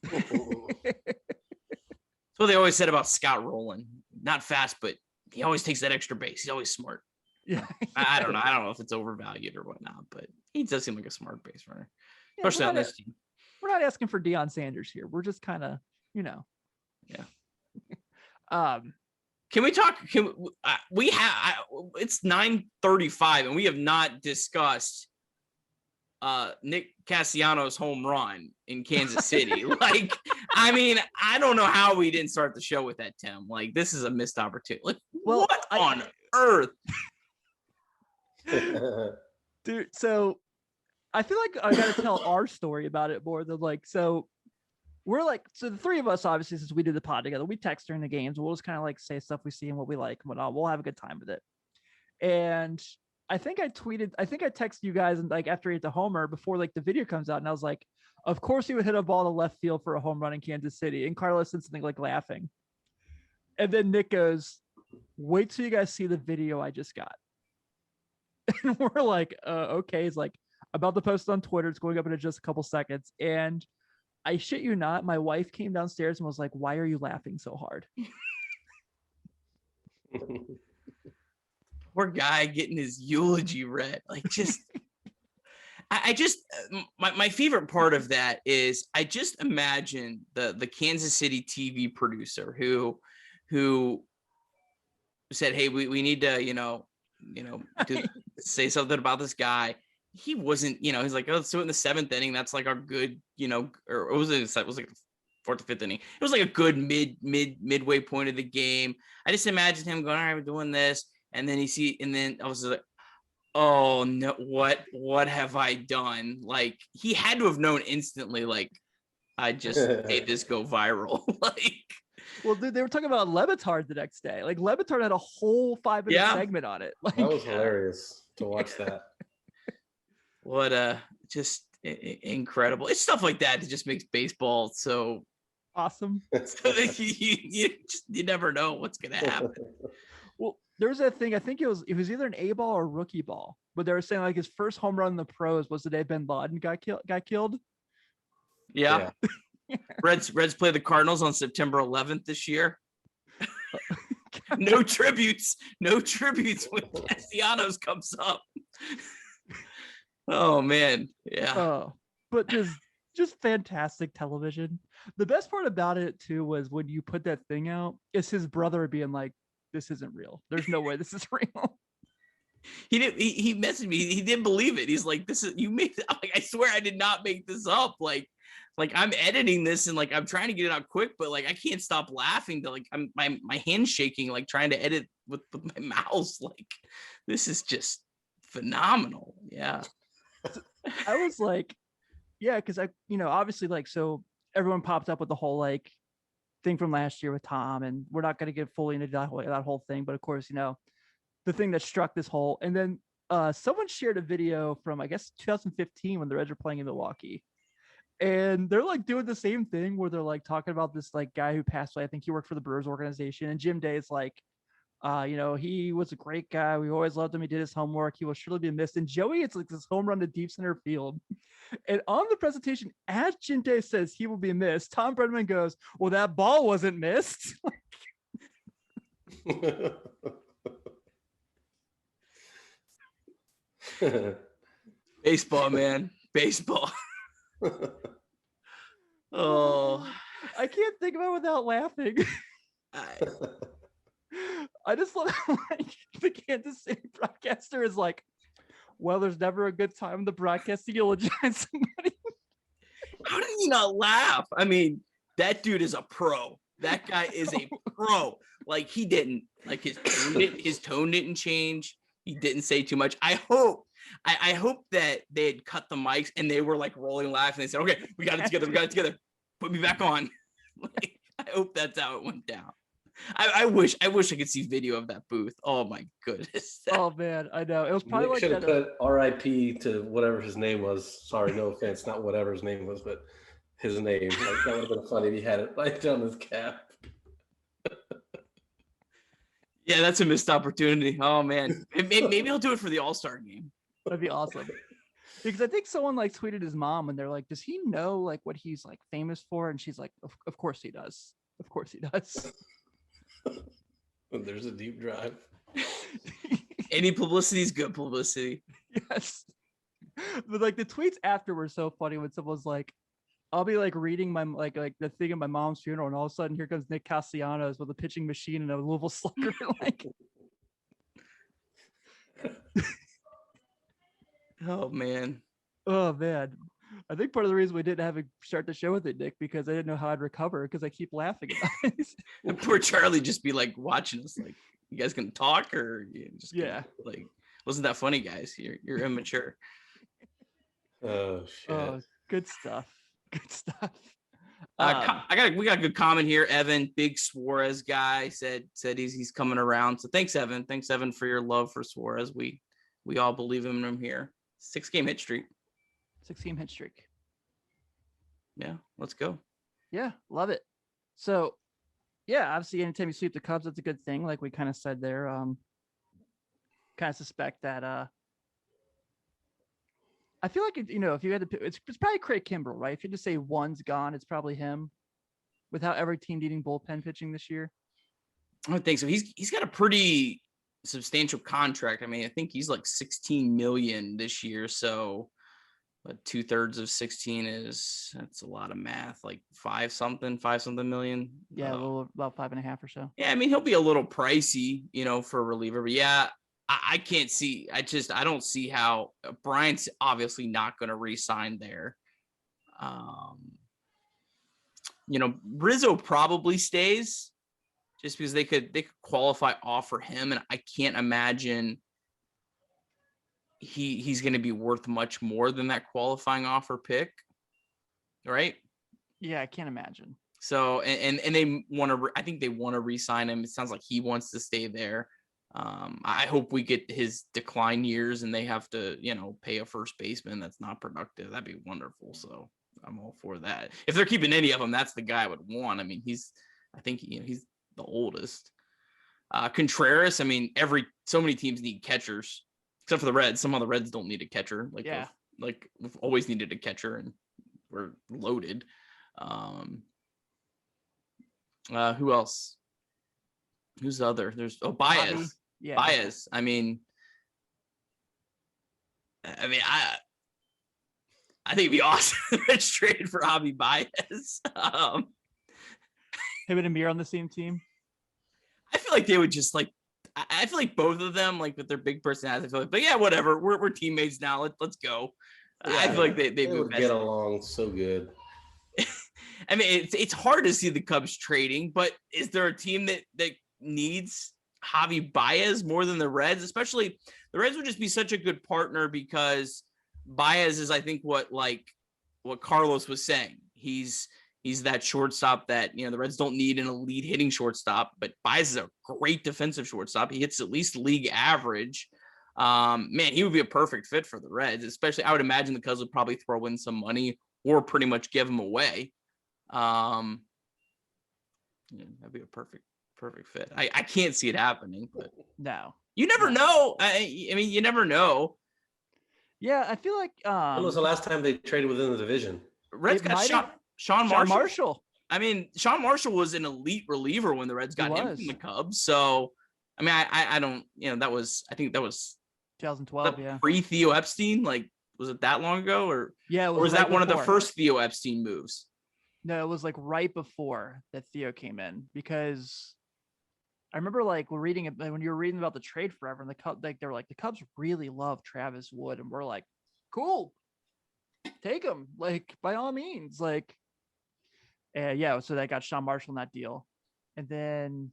That's what they always said about Scott Rowland. Not fast, but he always takes that extra base. He's always smart. Yeah. I don't know. I don't know if it's overvalued or whatnot, but he does seem like a smart base runner, especially on this team. We're not asking for Deion Sanders here. We're just kind of, Yeah. Can we talk? It's 9:35 and we have not discussed Nick Castellanos' home run in Kansas City. I don't know how we didn't start the show with that, Tim. This is a missed opportunity. What on earth? Dude, so I feel like I gotta tell our story about it more than so the three of us, obviously, since we did the pod together, we text during the games. We'll just kind of say stuff we see and what we like and whatnot. We'll have a good time with it. And I think I texted you guys and after he hit the homer before the video comes out, and I was like, of course he would hit a ball to left field for a home run in Kansas City. And Carlos said something laughing. And then Nick goes, wait till you guys see the video I just got. And we're like, okay. He's like, about to post it on Twitter. It's going up in just a couple seconds. And I shit you not, my wife came downstairs and was like, why are you laughing so hard? Poor guy getting his eulogy read. My favorite part of that is I just imagine the Kansas City TV producer who said, hey, we need to, say something about this guy. He wasn't, he's like, oh, let's do it in the 7th inning. That's our good, or it was like the 4th or 5th inning. It was a good midway point of the game. I just imagined him going, all right, we're doing this. And then I was like, oh no, what have I done? He had to have known instantly, I just made this go viral. Well, dude, they were talking about Levitard the next day. Levitard had a whole 5-minute segment on it. That was hilarious to watch that. What just incredible. It's stuff like that just makes baseball so awesome. So that you never know what's gonna happen. Well, there's that thing. I think it was either an A ball or rookie ball, but they were saying his first home run in the pros was the day Bin Laden got killed. Yeah. Reds play the Cardinals on September 11th this year. No tributes when Castellanos comes up. Oh man, yeah. But just fantastic television. The best part about it too was when you put that thing out, it's his brother being like, "This isn't real. There's no way this is real." He messaged me. He didn't believe it. He's like, "This is you made." I'm like, I swear I did not make this up. I'm editing this and I'm trying to get it out quick, but I can't stop laughing. I'm my hands shaking, trying to edit with my mouse. This is just phenomenal. Yeah. I was like, yeah, because obviously so everyone popped up with the whole thing from last year with Tom, and we're not going to get fully into that whole thing, but of course the thing that struck this whole, and then someone shared a video from I guess 2015 when the Reds were playing in Milwaukee, and they're doing the same thing where they're talking about this guy who passed away. I think he worked for the Brewers organization, and Jim Day is he was a great guy. We always loved him. He did his homework. He will surely be missed. And Joey, it's this home run to deep center field. And on the presentation, as Jim Day says he will be missed, Tom Brenneman goes, well, that ball wasn't missed. Baseball, man. Baseball. Oh. I can't think of it without laughing. I just love how the Kansas City broadcaster is well, there's never a good time in the broadcast to eulogize somebody. How did he not laugh? I mean, that dude is a pro. That guy is a pro. He didn't his tone didn't change. He didn't say too much. I hope I hope that they had cut the mics and they were like rolling laughing. They said, okay, we got it together. We got it together. Put me back on. Like, I hope that's how it went down. I wish I could see video of that booth. Oh my goodness. Oh man, I know. It was probably Nick like should have that. put R.I.P. to whatever his name was. Sorry, no offense, not whatever his name was, but his name. Like, that would have been funny if he had it right down his cap. Yeah, that's a missed opportunity. Oh man, maybe he'll do it for the All-Star game. That'd be awesome. Because I think someone like tweeted his mom and they're like, does he know like what he's like famous for? And she's like, of course he does. Of course he does. There's a deep drive. Any publicity is good publicity. Yes. But like the tweets after were so funny when someone's like, I'll be like reading my like the thing at my mom's funeral, and all of a sudden here comes Nick Castellanos with a pitching machine and a Louisville Slugger. Like, oh man. I think part of the reason we didn't have to start the show with it, Nick, because I didn't know how I'd recover because I keep laughing about it. Poor Charlie just be like watching us, like, you guys gonna talk or you just Yeah. like, wasn't that funny, guys? You're immature. Oh shit. Oh, good stuff. Good stuff. We got a good comment here. Evan, big Suarez guy, said he's coming around. So thanks, Evan. Thanks, Evan, for your love for Suarez. We all believe in him here. 6-game hit streak. 6-game hit streak. Yeah, let's go. Yeah, love it. So, yeah, obviously, anytime you sweep the Cubs, that's a good thing. Like we kind of said there. Kind of suspect that. I feel like if you had to, it's probably Craig Kimbrell, right? If you had to say one's gone, it's probably him. Without every team needing bullpen pitching this year. I don't think so. He's got a pretty substantial contract. I mean, I think he's like $16 million this year. So, but 2/3 of 16 that's a lot of math. Like five something million. Yeah, a little about 5.5 or so. Yeah, I mean he'll be a little pricey, for a reliever. But yeah, I can't see. I don't see how Bryant's obviously not going to re-sign there. Rizzo probably stays just because they could qualify offer him, and I can't imagine he's going to be worth much more than that qualifying offer pick, right? Yeah, I can't imagine. So and they want to. I think they want to re-sign him. It sounds like he wants to stay there. I hope we get his decline years and they have to, pay a first baseman that's not productive. That'd be wonderful. So I'm all for that. If they're keeping any of them, that's the guy I would want. I mean, he's the oldest. Contreras, I mean, so many teams need catchers, except for the Reds. Some of the Reds don't need a catcher. We've always needed a catcher and we're loaded. Who else? Who's the other? There's Baez. Yeah. Baez. I mean, I think it'd be awesome to trade for Javi Baez. Him and Amir on the same team. I feel like they would just I feel like both of them, like with their big personalities, but yeah, whatever. We're teammates now. Let's go. Yeah, I feel like they would get along so good. I mean, it's hard to see the Cubs trading, but is there a team that needs Javi Baez more than the Reds? Especially the Reds would just be such a good partner because Baez is, I think, what Carlos was saying. He's that shortstop that, the Reds don't need an elite hitting shortstop, but Baez is a great defensive shortstop. He hits at least league average. Man, he would be a perfect fit for the Reds, especially I would imagine the Cubs would probably throw in some money or pretty much give him away. That'd be a perfect fit. I can't see it happening, but no, you never know. I mean, you never know. Yeah, I feel like when was the last time they traded within the division? Reds got Sean Marshall. I mean, Sean Marshall was an elite reliever when the Reds got him from the Cubs. So, I mean, I don't, I think that was 2012. Yeah, pre Theo Epstein. Like, was it that long ago, or was that one of the first Theo Epstein moves? No, it was like right before that Theo came in, because I remember reading it when you were reading about the trade forever, and the Cubs, they were like, the Cubs really love Travis Wood, and we're like, cool, take him, by all means, yeah. So that got Sean Marshall in that deal, and then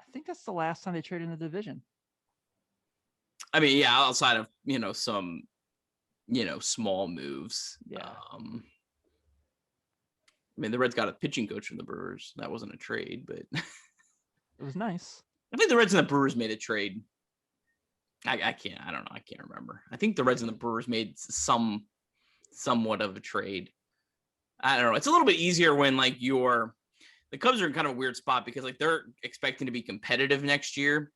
I think that's the last time they traded in the division. I mean, yeah, outside of, some, small moves. Yeah. I mean, the Reds got a pitching coach from the Brewers. That wasn't a trade, but It was nice. I think the Reds and the Brewers made a trade. I don't know. I can't remember. I think the Reds and the Brewers made somewhat of a trade. I don't know. It's a little bit easier when like the Cubs are in kind of a weird spot because like they're expecting to be competitive next year.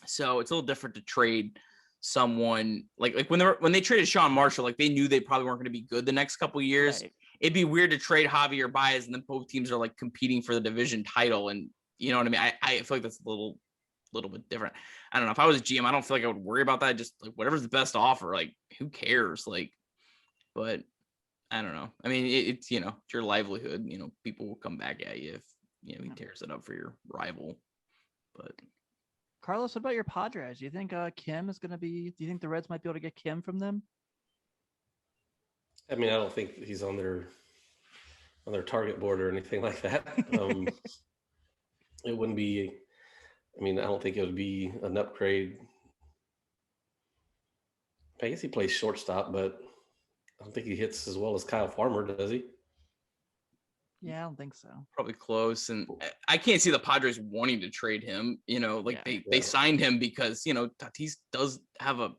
So it's a little different to trade someone like when they traded Sean Marshall, like they knew they probably weren't going to be good the next couple of years. Right. It'd be weird to trade Javier Baez and then both teams are like competing for the division title. And you know what I mean? I feel like that's a little bit different. I don't know. If I was a GM, I don't feel like I would worry about that. Just like whatever's the best offer, like who cares? Like, but I don't know. I mean, it's it's your livelihood. People will come back at you if he tears it up for your rival. But Carlos, what about your Padres? Do you think Kim is going to be? Do you think the Reds might be able to get Kim from them? I mean, I don't think he's on their target board or anything like that. It wouldn't be. I mean, I don't think it would be an upgrade. I guess he plays shortstop, but I don't think he hits as well as Kyle Farmer, does he? Yeah, I don't think so. probably close. And I can't see the Padres wanting to trade him. They signed him because Tatis does have a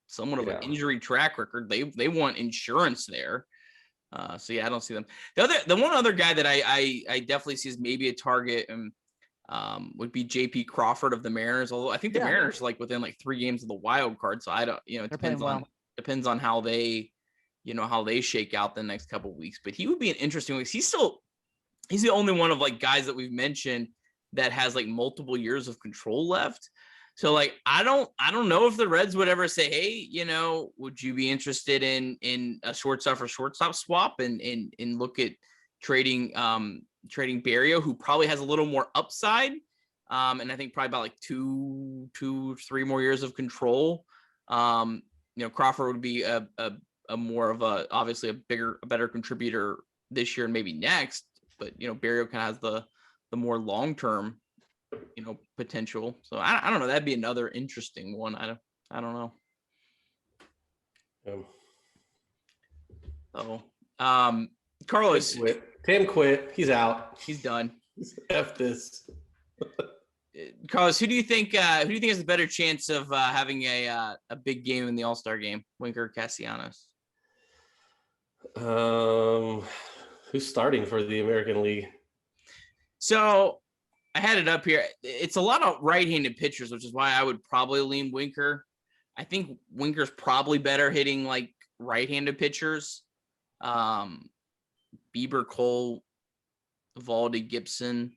somewhat of an injury track record. They want insurance there. So yeah, I don't see them. The one other guy that I definitely see as maybe a target would be JP Crawford of the Mariners. Although I think the Mariners like within like 3 games of the wild card. So I don't, it depends on how they, how they shake out the next couple of weeks. But he would be an interesting week. He's the only one of like guys that we've mentioned that has like multiple years of control left. So like I don't know if the Reds would ever say, hey, would you be interested in a shortstop for shortstop swap and look at trading Barrio, who probably has a little more upside. And I think probably about like 3 more years of control. Crawford would be a more of obviously a better contributor this year and maybe next, but Barrio kind of has the more long-term potential. So I don't know. That'd be another interesting one. I don't know. Carlos, Tim quit. He's out. He's done. F this. Carlos, who do you think has a better chance of having a big game in the All-Star game? Winker or Castellanos? Who's starting for the American League? So I had it up here. It's a lot of right-handed pitchers, which is why I would probably lean Winker. I think Winker's probably better hitting like right-handed pitchers. Bieber, Cole, Valdi, Gibson,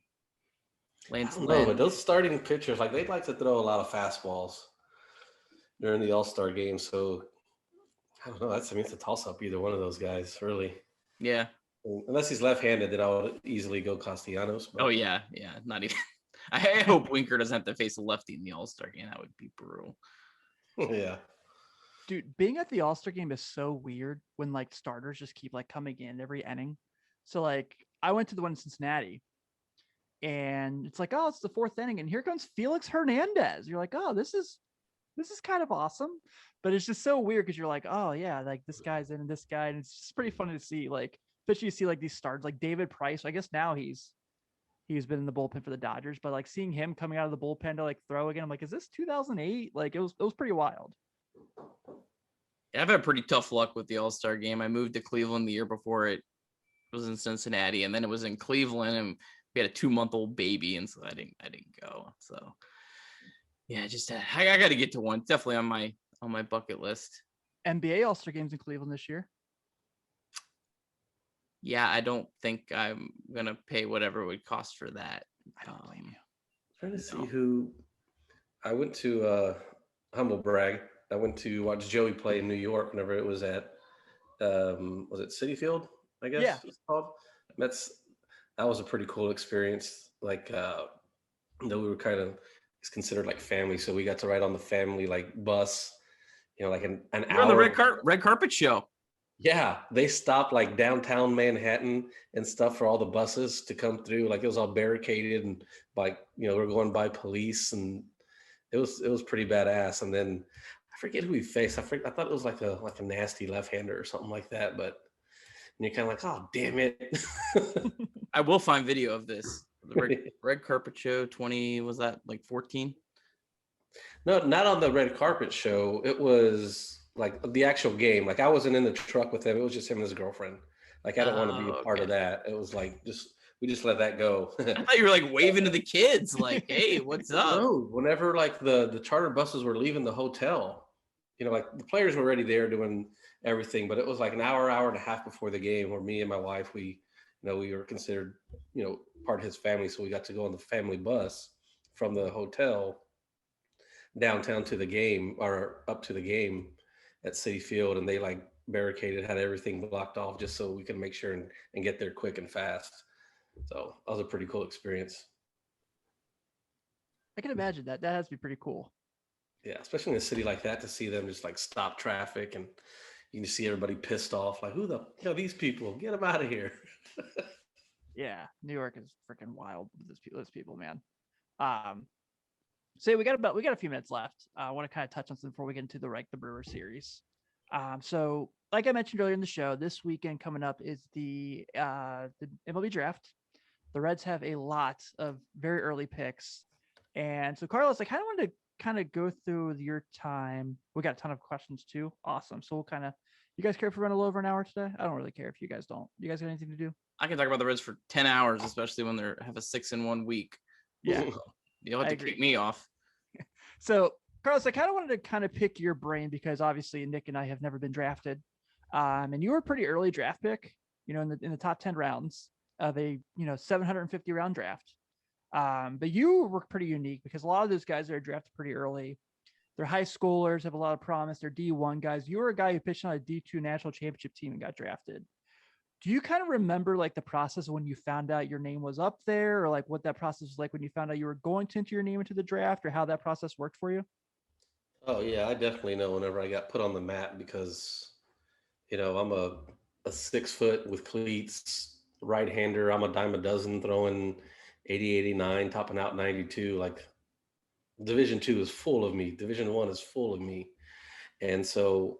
Lance Lynn. But those starting pitchers, like they like to throw a lot of fastballs during the All-Star game. So I don't know. It's a toss-up. Either one of those guys, really. Yeah. Unless he's left-handed, then I would easily go Castellanos. But... Oh yeah. Not even. I hope Winker doesn't have to face a lefty in the All-Star game. That would be brutal. Yeah. Dude, being at the All-Star game is so weird when like starters just keep like coming in every inning. So like I went to the one in Cincinnati and it's like, oh, it's the 4th inning and here comes Felix Hernandez. You're like, oh, this is kind of awesome. But it's just so weird because you're like, oh yeah, like this guy's in and this guy. And it's just pretty funny to see, like, especially you see like these stars like David Price. I guess now he's been in the bullpen for the Dodgers, but like seeing him coming out of the bullpen to like throw again, I'm like, is this 2008? Like it was pretty wild. Yeah, I've had pretty tough luck with the All-Star game. I moved to Cleveland the year before it was in Cincinnati, and then it was in Cleveland, and we had a 2-month-old baby, and so I didn't go. So yeah, just I got to get to one. Definitely on my bucket list. NBA All-Star games in Cleveland this year. Yeah, I don't think I'm gonna pay whatever it would cost for that. I don't blame you. Trying to see who. I went to humble brag. I went to watch Joey play in New York whenever it was at was it Citi Field, I guess. Yeah. It's called. That was a pretty cool experience. Like we were kind of, it's considered like family, so we got to ride on the family like bus, like an hour on the red carpet show. Yeah, they stopped like downtown Manhattan and stuff for all the buses to come through. Like it was all barricaded and we're going by police and it was pretty badass. And then I forget who we faced. I thought it was like a nasty left-hander or something like that. But and you're kind of like, oh damn it. I will find video of this. The red carpet show 20, was that like 14? No, not on the red carpet show. It was like the actual game. Like I wasn't in the truck with him. It was just him and his girlfriend. Like I don't want to be a part of that. It was like we just let that go. I thought you were like waving to the kids, like, "Hey, what's up?" No, whenever like the charter buses were leaving the hotel, like the players were already there doing everything, but it was like an hour and a half before the game where me and my wife, we were considered, part of his family. So we got to go on the family bus from the hotel downtown to the game or up to the game at Citi Field. And they like barricaded, had everything blocked off just so we could make sure and get there quick and fast. So that was a pretty cool experience. I can imagine that. That has to be pretty cool. Yeah, especially in a city like that, to see them just like stop traffic and you can see everybody pissed off, like, who the hell are these people? Get them out of here. Yeah, New York is freaking wild with those people, man. So we got a few minutes left. I want to kind of touch on something before we get into the Brewer series. So like I mentioned earlier in the show, this weekend coming up is the MLB draft. The Reds have a lot of very early picks. And so Carlos, I kind of wanted to kind of go through your time. We got a ton of questions too. Awesome. So you guys care if we run a little over an hour today? I don't really care if you guys don't. You guys got anything to do? I can talk about the Reds for 10 hours, especially when they have a 6-in-1 week. Yeah. You'll have to kick me off. So Carlos, I kind of wanted to kind of pick your brain because obviously Nick and I have never been drafted. And you were a pretty early draft pick, in the top 10 rounds of a 750 round draft. But you were pretty unique because a lot of those guys that are drafted pretty early, they're high schoolers, have a lot of promise. They're D1 guys. You were a guy who pitched on a D2 national championship team and got drafted. Do you kind of remember like the process when you found out your name was up there, or like what that process was like when you found out you were going to enter your name into the draft, or how that process worked for you? Oh yeah, I definitely know whenever I got put on the map because, I'm a 6 foot with cleats, right-hander. I'm a dime a dozen throwing 80, 89, topping out 92. Like Division II is full of me. Division I is full of me. And so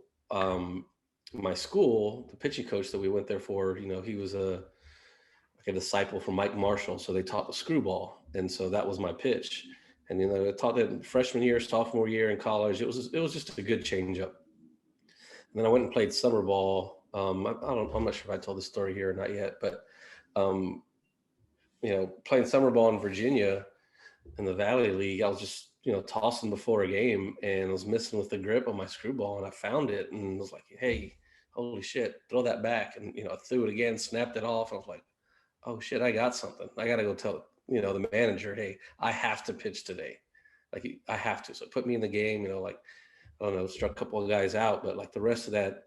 my school, the pitching coach that we went there for, he was a disciple from Mike Marshall. So they taught the screwball. And so that was my pitch. And, I taught that freshman year, sophomore year in college. It was just a good changeup. And then I went and played summer ball. I'm not sure if I told this story here or not yet, but, playing summer ball in Virginia in the Valley League, I was just, tossing before a game and I was missing with the grip on my screwball, and I found it and was like, hey, holy shit, throw that back. And, I threw it again, snapped it off. I was like, oh shit, I got something. I got to go tell, the manager, hey, I have to pitch today. Like I have to. So put me in the game, I don't know, struck a couple of guys out, but like the rest of that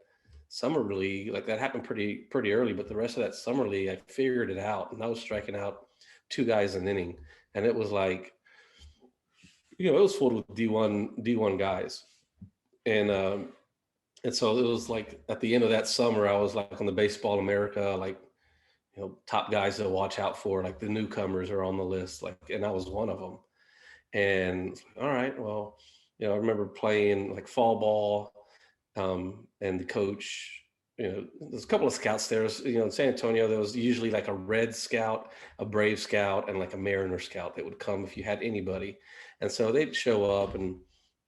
summer league, like that happened pretty early, but the rest of that summer league, I figured it out and I was striking out 2 guys an inning. And it was like, it was full with D1 guys. And so it was like at the end of that summer, I was like on the Baseball America, like, top guys to watch out for, like the newcomers are on the list, like, and I was one of them. And all right, well, I remember playing like fall ball, and the coach, there's a couple of scouts there. In San Antonio, there was usually like a Red scout, a Brave scout, and like a Mariner scout that would come if you had anybody. And so they'd show up, and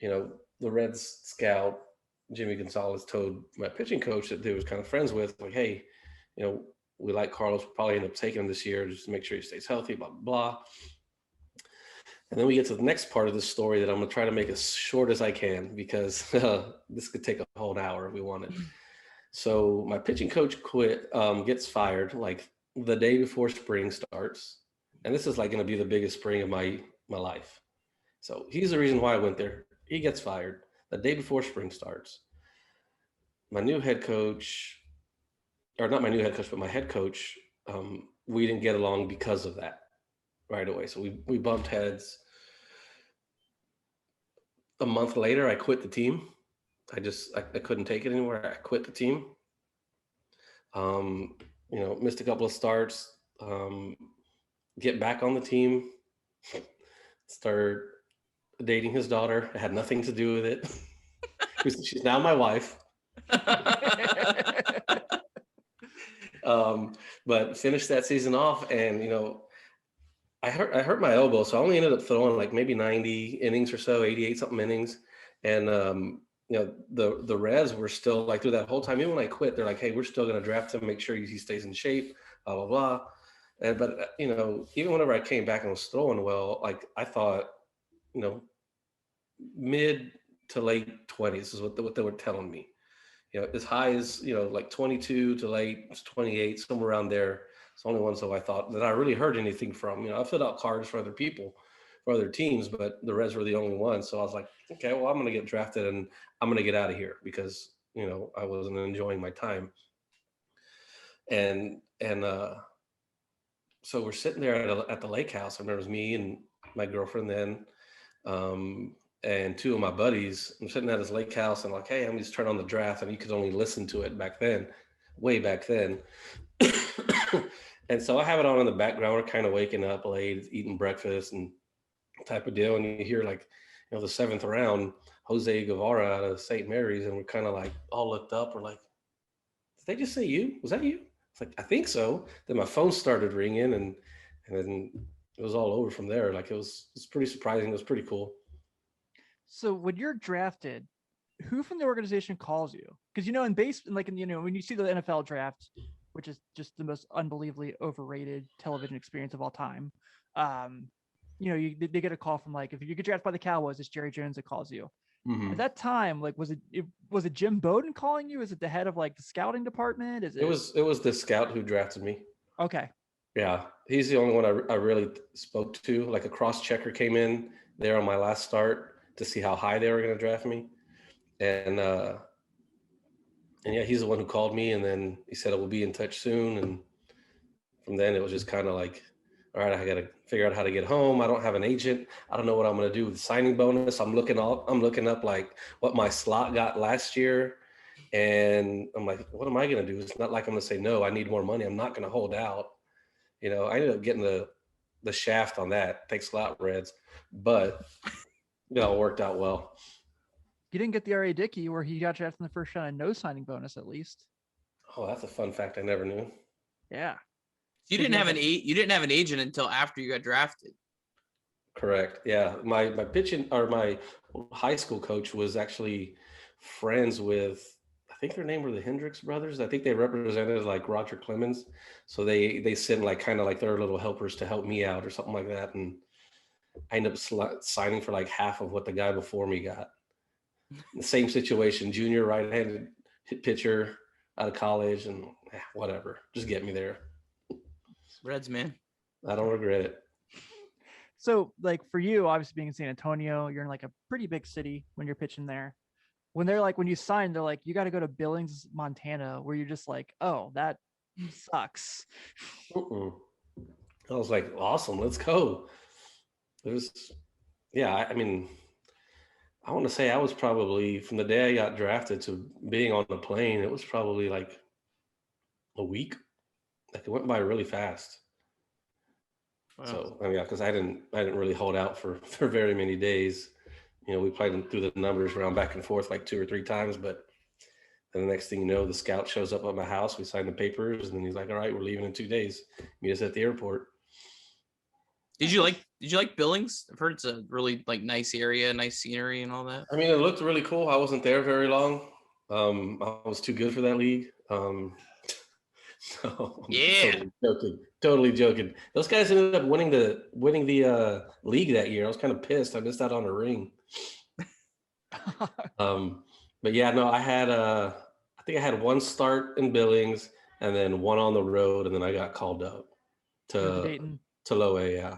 the Reds scout, Jimmy Gonzalez, told my pitching coach that they was kind of friends with, like, hey, we like Carlos, we'll probably end up taking him this year just to make sure he stays healthy, blah, blah, blah. And then we get to the next part of this story that I'm going to try to make as short as I can because this could take a whole hour if we wanted. So my pitching coach gets fired like the day before spring starts. And this is like going to be the biggest spring of my life. So he's the reason why I went there. He gets fired the day before spring starts. My new head coach, or not my new head coach, but my head coach, we didn't get along because of that right away. So we bumped heads. A month later, I quit the team. I couldn't take it anymore. I quit the team. Missed a couple of starts. Get back on the team. Start dating his daughter. It had nothing to do with it. She's now my wife. But finished that season off, and I hurt my elbow, so I only ended up throwing like maybe 90 innings or so, 88 something innings, and the Reds were still like through that whole time. Even when I quit, they're like, "Hey, we're still going to draft him, make sure he stays in shape." Blah blah blah. But even whenever I came back and was throwing well, like I thought, mid to late 20s is what they were telling me. As high as like 22 to late 28, somewhere around there. It's the only ones that I thought that I really heard anything from. I filled out cards for other people, for other teams, but the Reds were the only ones. So I was like, okay, well, I'm going to get drafted and I'm going to get out of here because I wasn't enjoying my time. And so we're sitting there at the lake house, and there was me and my girlfriend then, and two of my buddies. I'm sitting at his lake house and like, hey, I'm just turn on the draft, and you could only listen to it back then, way back then. And so I have it on in the background. We're kind of waking up late, eating breakfast and type of deal. And you hear like, the seventh round, Jose Guevara out of St. Mary's. And we're kind of like all looked up. We're like, did they just say you? Was that you? It's like, I think so. Then my phone started ringing, and then it was all over from there. Like it's pretty surprising. It was pretty cool. So when you're drafted, who from the organization calls you? Because in base, like when you see the NFL draft, which is just the most unbelievably overrated television experience of all time, they get a call from like, if you get drafted by the Cowboys, it's Jerry Jones that calls you. Mm-hmm. At that time, like, was it Jim Bowden calling you? Is it the head of like the scouting department? It was the scout who drafted me. Okay. Yeah, he's the only one I really spoke to. Like a cross checker came in there on my last start to see how high they were going to draft me, and yeah, he's the one who called me, and then he said, "We'll be in touch soon." And from then, it was just kind of like, all right, I got to figure out how to get home. I don't have an agent. I don't know what I'm going to do with the signing bonus. I'm looking up like what my slot got last year, and I'm like, what am I going to do? It's not like I'm going to say no. I need more money. I'm not going to hold out. I ended up getting the shaft on that. Thanks a lot, Reds, but it worked out well. You didn't get the R.A. Dickey where he got drafted in the first round and no signing bonus, at least. Oh, that's a fun fact I never knew. Yeah. You didn't have an agent until after you got drafted. Correct. Yeah. My pitching or my high school coach was actually friends with, I think their name were the Hendricks brothers. I think they represented like Roger Clemens. So they sent like kind of like their little helpers to help me out or something like that. And I ended up signing for like half of what the guy before me got. The same situation, junior right-handed pitcher out of college, and whatever, just get me there. Reds, man. I don't regret it. So, like for you, obviously being in San Antonio, you're in like a pretty big city when you're pitching there. When they're like, when you sign, they're like, you got to go to Billings, Montana, where you're just like, oh, that sucks. I was like, awesome, let's go. I want to say I was probably, from the day I got drafted to being on the plane, it was probably like a week. Like it went by really fast. Wow. So because I didn't really hold out for very many days. We played through the numbers around back and forth like 2 or 3 times, but then the next thing you know, the scout shows up at my house. We signed the papers, and then he's like, "All right, we're leaving in 2 days. Meet us at the airport." Did you like Billings? I've heard it's a really like nice area, nice scenery and all that. I mean, it looked really cool. I wasn't there very long. I was too good for that league. So yeah, totally joking. Those guys ended up winning the league that year. I was kind of pissed. I missed out on a ring. But yeah, no, I think I had 1 start in Billings and then 1 on the road, and then I got called up to Low A. Yeah.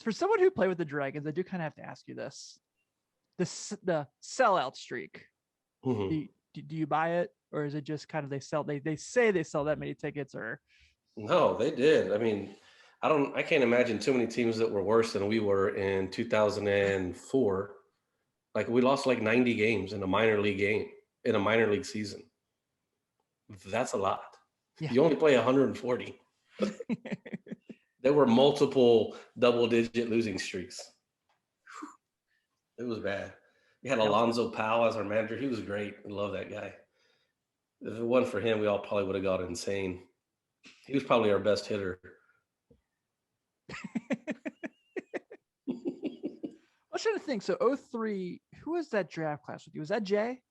For someone who played with the Dragons, I do kind of have to ask you this: the sellout streak. Mm-hmm. Do you buy it, or is it just kind of they say they sell that many tickets? Or no, they did. I mean, I can't imagine too many teams that were worse than we were in 2004. Like we lost like 90 games in a minor league season. That's a lot. Yeah. You only play 140. There were multiple double-digit losing streaks. It was bad. We had Alonzo Powell as our manager. He was great. I love that guy. If it wasn't for him, we all probably would have got insane. He was probably our best hitter. I was trying to think. So 03, who was that draft class with you? Was that Jay?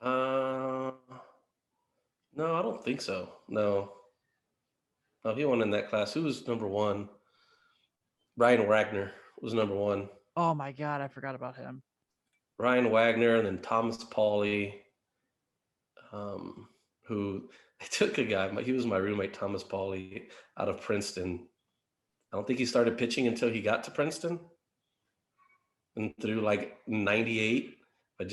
No, I don't think so. No, he wasn't in that class. Who was number one? Ryan Wagner was number one. Oh my God, I forgot about him. Ryan Wagner, and then Thomas Pauly, who I took a guy. He was my roommate, Thomas Pauly, out of Princeton. I don't think he started pitching until he got to Princeton. And through like 98, I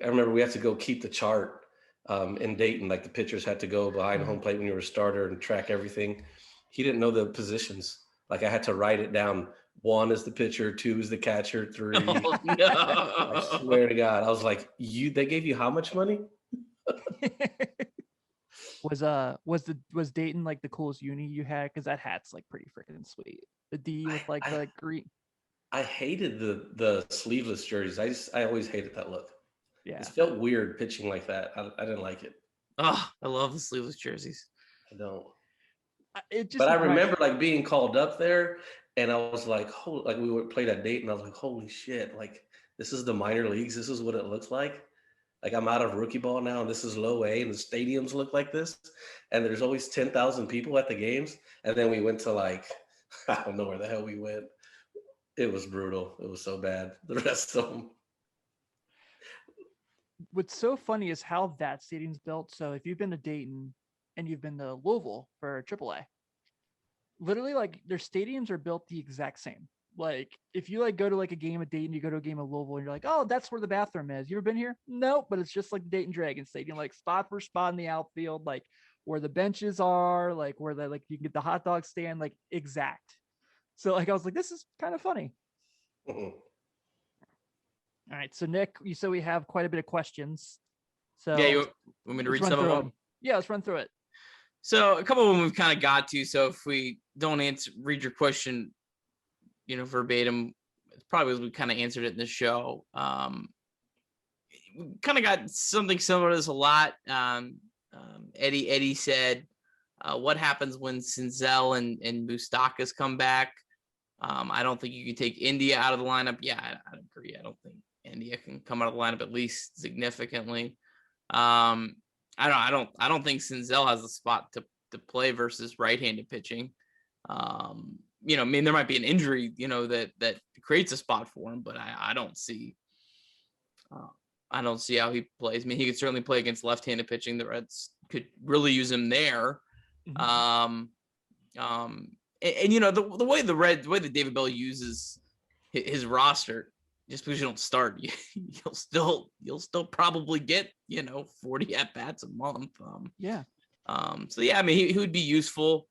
remember we had to go keep the chart in Dayton. Like the pitchers had to go behind home plate when you were a starter and track everything. He didn't know the positions. Like I had to write it down. 1 is the pitcher, 2 is the catcher, 3. Oh, no. I swear to God. I was like, they gave you how much money? Was Dayton like the coolest uni you had? Because that hat's like pretty freaking sweet. The D with like the green. I hated the sleeveless jerseys. I always hated that look. Yeah, it felt weird pitching like that. I didn't like it. Oh, I love the sleeveless jerseys. I don't. But I remember like being called up there, and I was like, like we played at Dayton. I was like, holy shit! Like this is the minor leagues. This is what it looks like. Like I'm out of rookie ball now, and this is low A, and the stadiums look like this, and there's always 10,000 people at the games. And then we went to like, I don't know where the hell we went. It was brutal. It was so bad. The rest of them. What's so funny is how that stadium's built. So if you've been to Dayton and you've been to Louisville for AAA, literally like their stadiums are built the exact same. Like if you like go to like a game of Dayton, you go to a game of Louisville, and you're like, oh, that's where the bathroom is. You ever been here? No, but it's just like the Dayton Dragon Stadium, like spot for spot in the outfield, like where the benches are, like where the like you can get the hot dog stand, like exact. So like I was like, this is kind of funny. Mm-hmm. All right, so Nick, you said we have quite a bit of questions. So Yeah, you want me to read some of them? Yeah, let's run through it. So a couple of them we've kind of got to. So if we don't read your question, verbatim, it's probably we kind of answered it in the show. We kind of got something similar to this a lot. Eddie said, what happens when Senzel and Moustakas come back? I don't think you can take India out of the lineup. Yeah, I agree. I don't think India can come out of the lineup at least significantly. I don't think Senzel has a spot to play versus right-handed pitching. There might be an injury, that creates a spot for him, but I don't see how he plays. I mean, he could certainly play against left-handed pitching. The Reds could really use him there. Mm-hmm. The way that David Bell uses his roster, just because you don't start, you'll still probably get 40 at bats a month. So yeah, I mean he would be useful.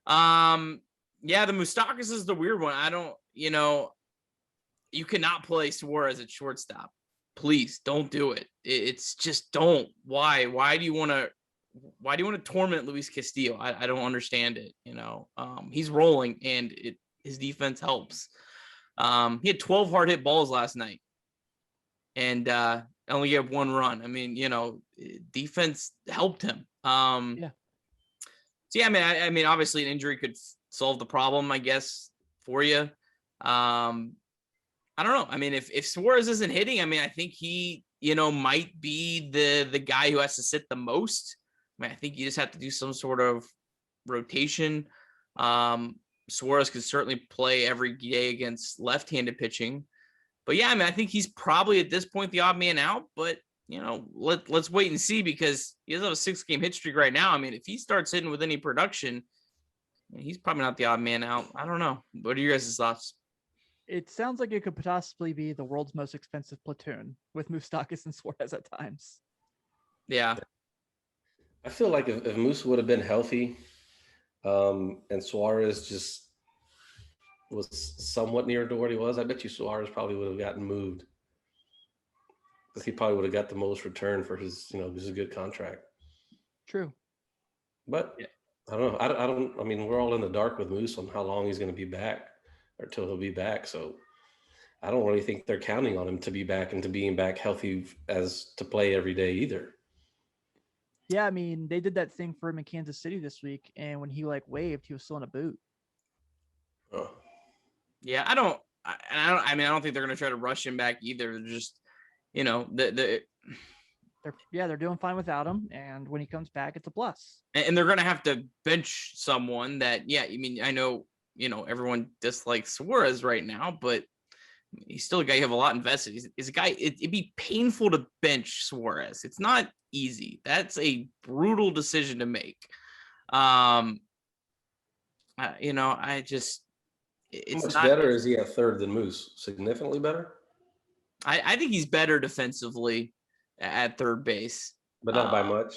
The Moustakas is the weird one. I don't, you cannot play Suarez at shortstop. Please don't do it. It's just don't. Why? Why do you want to torment Luis Castillo? I don't understand it. He's rolling and his defense helps. He had 12 hard hit balls last night and only gave 1 run. I mean, defense helped him. So yeah, I mean, obviously an injury could solve the problem, I guess, for you. I don't know. I mean, if Suarez isn't hitting, I mean, I think he, might be the guy who has to sit the most. I mean, I think you just have to do some sort of rotation. Suarez could certainly play every day against left-handed pitching. But yeah, I mean, I think he's probably at this point the odd man out. But, let's wait and see because he does have a 6-game hit streak right now. I mean, if he starts hitting with any production, he's probably not the odd man out. I don't know. What are your guys' thoughts? It sounds like it could possibly be the world's most expensive platoon with Moustakas and Suarez at times. Yeah. I feel like if Moose would have been healthy and Suarez just was somewhat near to where he was, I bet you Suarez probably would have gotten moved. Because he probably would have got the most return for his, his good contract. True. But I don't know. I don't. I mean, we're all in the dark with Moose on how long he's going to be back, or till he'll be back. So I don't really think they're counting on him to be back and to being back healthy as to play every day either. Yeah, I mean, they did that thing for him in Kansas City this week, and when he like waved, he was still in a boot. Oh. Yeah, I mean, I don't think they're going to try to rush him back either. They're just, they're They're doing fine without him, and when he comes back, it's a plus. and they're going to have to bench someone that, yeah, I mean, I know, everyone dislikes Suarez right now, but he's still a guy you have a lot invested. He's a guy, it'd be painful to bench Suarez. It's not easy. That's a brutal decision to make. It's How much not, better is he at third than Moose? Significantly better, I think he's better defensively at third base, but not by much.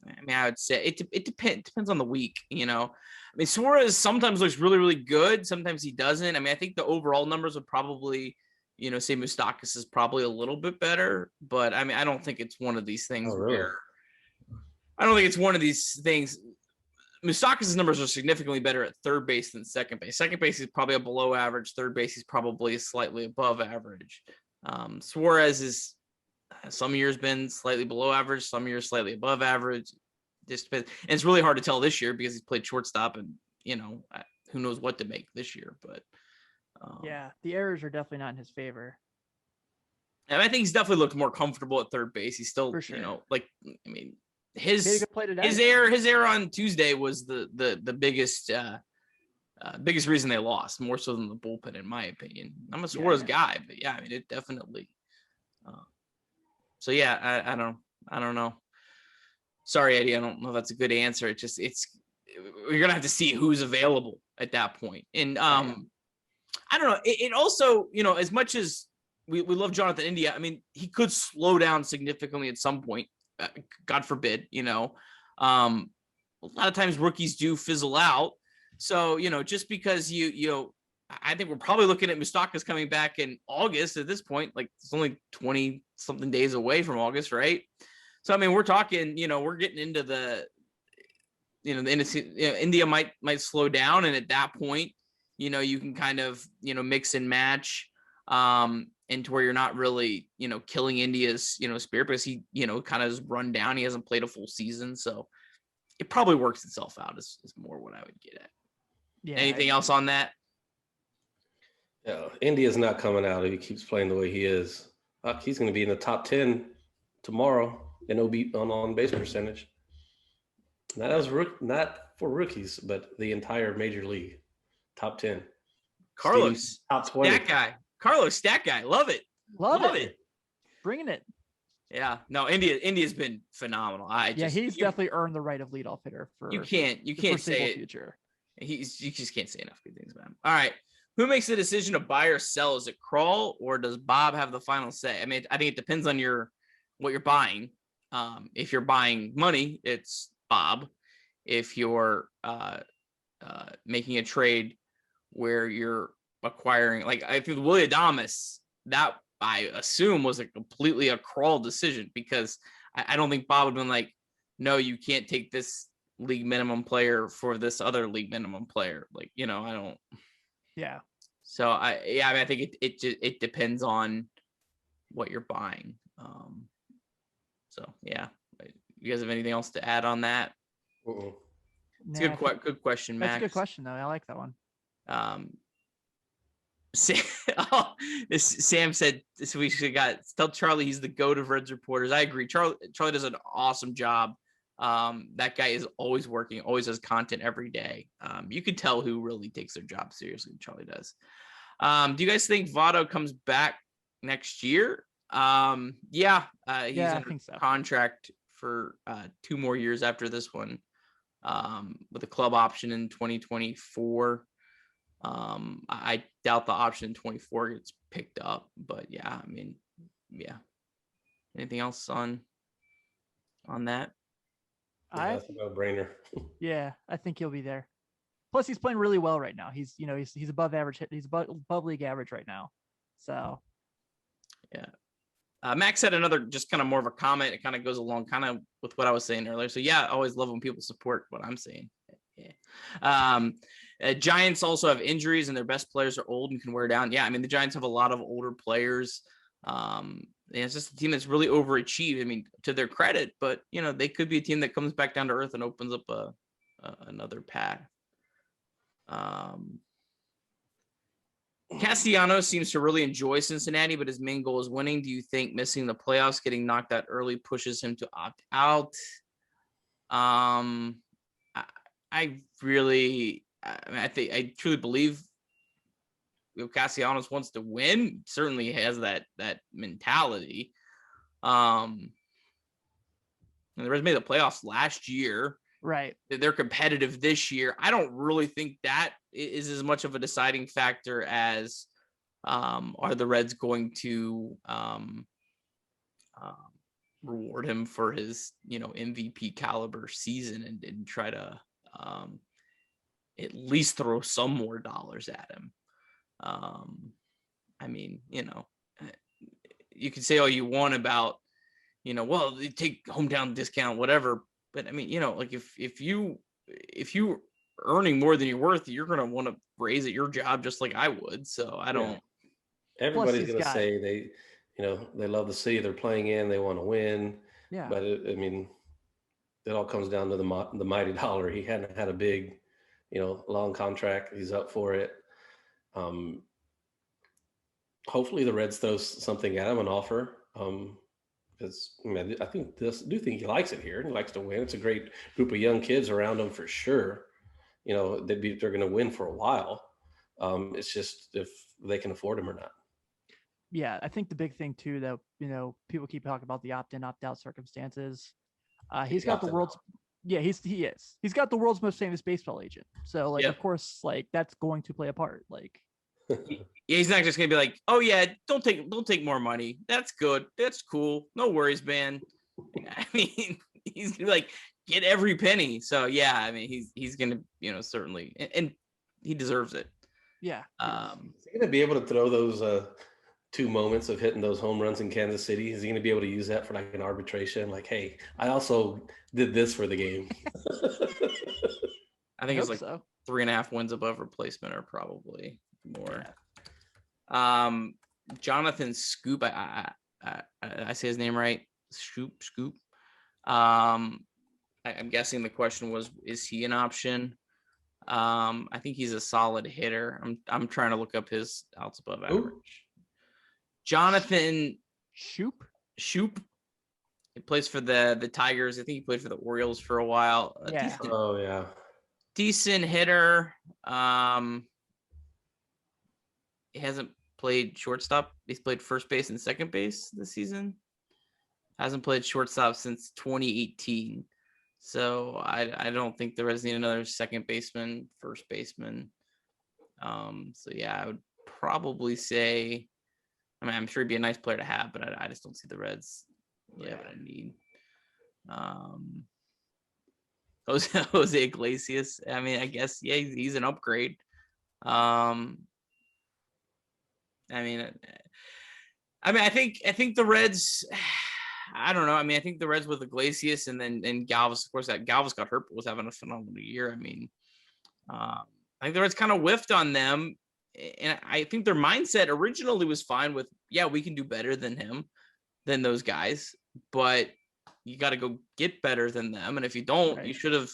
I mean, I would say it depends on the week, I mean, Suarez sometimes looks really, really good. Sometimes he doesn't. I mean, I think the overall numbers would probably, say Moustakas is probably a little bit better, but I mean, I don't think it's one of these things where I don't think it's one of these things. Moustakas' numbers are significantly better at third base than second base. Second base is probably a below average. Third base is probably slightly above average. Suarez is some years been slightly below average, some years slightly above average. Just depends. And it's really hard to tell this year because he's played shortstop and, who knows what to make this year. But Yeah, the errors are definitely not in his favor. and I think he's definitely looked more comfortable at third base. He's still, For sure. I mean, He had a his good play today. his error on Tuesday was the biggest reason they lost, more so than the bullpen, in my opinion. I'm a Suarez guy, but yeah, I mean, it definitely. So yeah, I don't know. Sorry, Eddie, I don't know if that's a good answer. You're gonna have to see who's available at that point, and I don't know. It also, as much as we love Jonathan India, I mean, he could slow down significantly at some point. God forbid, a lot of times rookies do fizzle out. So, just because I think we're probably looking at Moustakas coming back in August at this point. Like, it's only 20 something days away from August, right? So, I mean, we're talking, we're getting into the India might slow down. And at that point, you can kind of, mix and match into where you're not really, killing India's, spirit, because he, kind of has run down. He hasn't played a full season. So it probably works itself out is more what I would get at. Yeah. Anything else on that? Yeah, India's not coming out if he keeps playing the way he is. He's going to be in the top 10 tomorrow in on base percentage. Not for rookies, but the entire major league. Top 10. Carlos, Steve, top 20. stat guy. Carlos, stat guy. Love it. Love it. Bringing it. Yeah. No, India's been phenomenal. He's definitely earned the right of leadoff hitter for you can't say it. Future. You just can't say enough good things about him. All right. Who makes the decision to buy or sell? Is it Krall or does Bob have the final say? I mean, I think it depends on what you're buying. If you're buying money, it's Bob. If you're making a trade where you're acquiring, like I think Willie Adames, that I assume was completely a Krall decision, because I don't think Bob would have been like, no, you can't take this league minimum player for this other league minimum player. Like, I don't. Yeah. So I think it depends on what you're buying. So yeah, you guys have anything else to add on that? It's a good question, Max. That's a good question, though. I like that one. Sam said so we should tell Charlie he's the GOAT of Reds reporters. I agree. Charlie does an awesome job. That guy is always working, always has content every day. You can tell who really takes their job seriously. Charlie does. Do you guys think Votto comes back next year? He's under contract for 2 more years after this one, with a club option in 2024. I doubt the option in 24 gets picked up, but yeah, I mean, yeah. Anything else on that? That's a no-brainer. Yeah, I think he'll be there. Plus, he's playing really well right now. He's above average. He's above league average right now. So, yeah. Max had another, just kind of more of a comment. It kind of goes along kind of with what I was saying earlier. So yeah, I always love when people support what I'm saying. Yeah. Giants also have injuries and their best players are old and can wear down. Yeah, I mean, the Giants have a lot of older players. It's just a team that's really overachieved. I mean, to their credit, but they could be a team that comes back down to earth and opens up another path. Castellanos seems to really enjoy Cincinnati, but his main goal is winning. Do you think missing the playoffs, getting knocked out early, pushes him to opt out? I truly believe if Castellanos wants to win, certainly has that mentality. And the Reds made the playoffs last year. Right. They're competitive this year. I don't really think that is as much of a deciding factor as are the Reds going to reward him for his, MVP caliber season and try to at least throw some more dollars at him. I mean, you can say all you want about, well, they take hometown discount, whatever. But I mean, like if you earning more than you're worth, you're going to want to raise at your job just like I would. So I don't. Yeah. Everybody's going to say they love the city they're playing in. They want to win. Yeah. But it all comes down to the mighty dollar. He hadn't had a big, long contract. He's up for it. Hopefully the Reds throw something at him, an offer. Because I do think he likes it here. He likes to win. It's a great group of young kids around him for sure. They're going to win for a while. It's just if they can afford him or not. Yeah, I think the big thing too that people keep talking about the opt-in, opt-out circumstances. He's got the world's he's got the world's most famous baseball agent. So of course, that's going to play a part. He's not just gonna be like, oh yeah, don't take more money. That's good. That's cool. No worries, man. I mean, he's gonna be like, get every penny. So yeah, I mean, he's gonna, certainly, and he deserves it. Yeah. Is he gonna be able to throw those 2 moments of hitting those home runs in Kansas City? Is he gonna be able to use that for an arbitration? Like, hey, I also did this for the game. I think it's 3.5 wins above replacement or probably more. Yeah. Jonathan Scoop, I say his name right. Scoop. I'm guessing the question was, is he an option? I think he's a solid hitter. I'm trying to look up his outs above average. Ooh. Jonathan Shoop. He plays for the Tigers. I think he played for the Orioles for a while. Yeah. Decent hitter. He hasn't played shortstop. He's played first base and second base this season. Hasn't played shortstop since 2018. So I don't think the Reds need another second baseman, first baseman. So yeah, I would probably say, I'm sure he'd be a nice player to have, but I just don't see the Reds having a need. Jose Iglesias. I mean, I guess, he's an upgrade. I think the Reds, I don't know. I mean, I think the Reds with Iglesias and Galvis, of course, that Galvis got hurt, but was having a phenomenal year. I mean, I think the Reds kind of whiffed on them. And I think their mindset originally was fine with, we can do better than those guys, but you got to go get better than them. And if you don't, you should have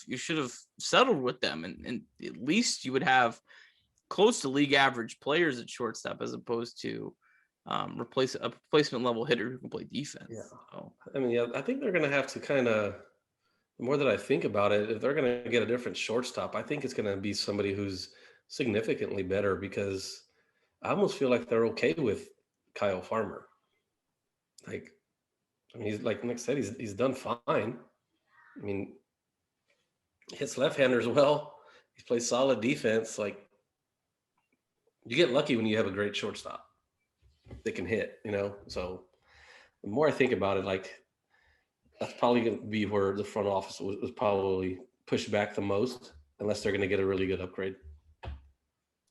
settled with them. And at least you would have close to league average players at shortstop as opposed to replacement level hitter who can play defense. Yeah. So. I mean, I think they're going to have to kind of, the more that I think about it, if they're going to get a different shortstop, I think it's going to be somebody who's significantly better, because I almost feel like they're okay with Kyle Farmer. He's like Nick said, he's done fine. I mean, hits left-handers well. He plays solid defense. You get lucky when you have a great shortstop that can hit, So the more I think about it, that's probably going to be where the front office was probably pushed back the most, unless they're going to get a really good upgrade.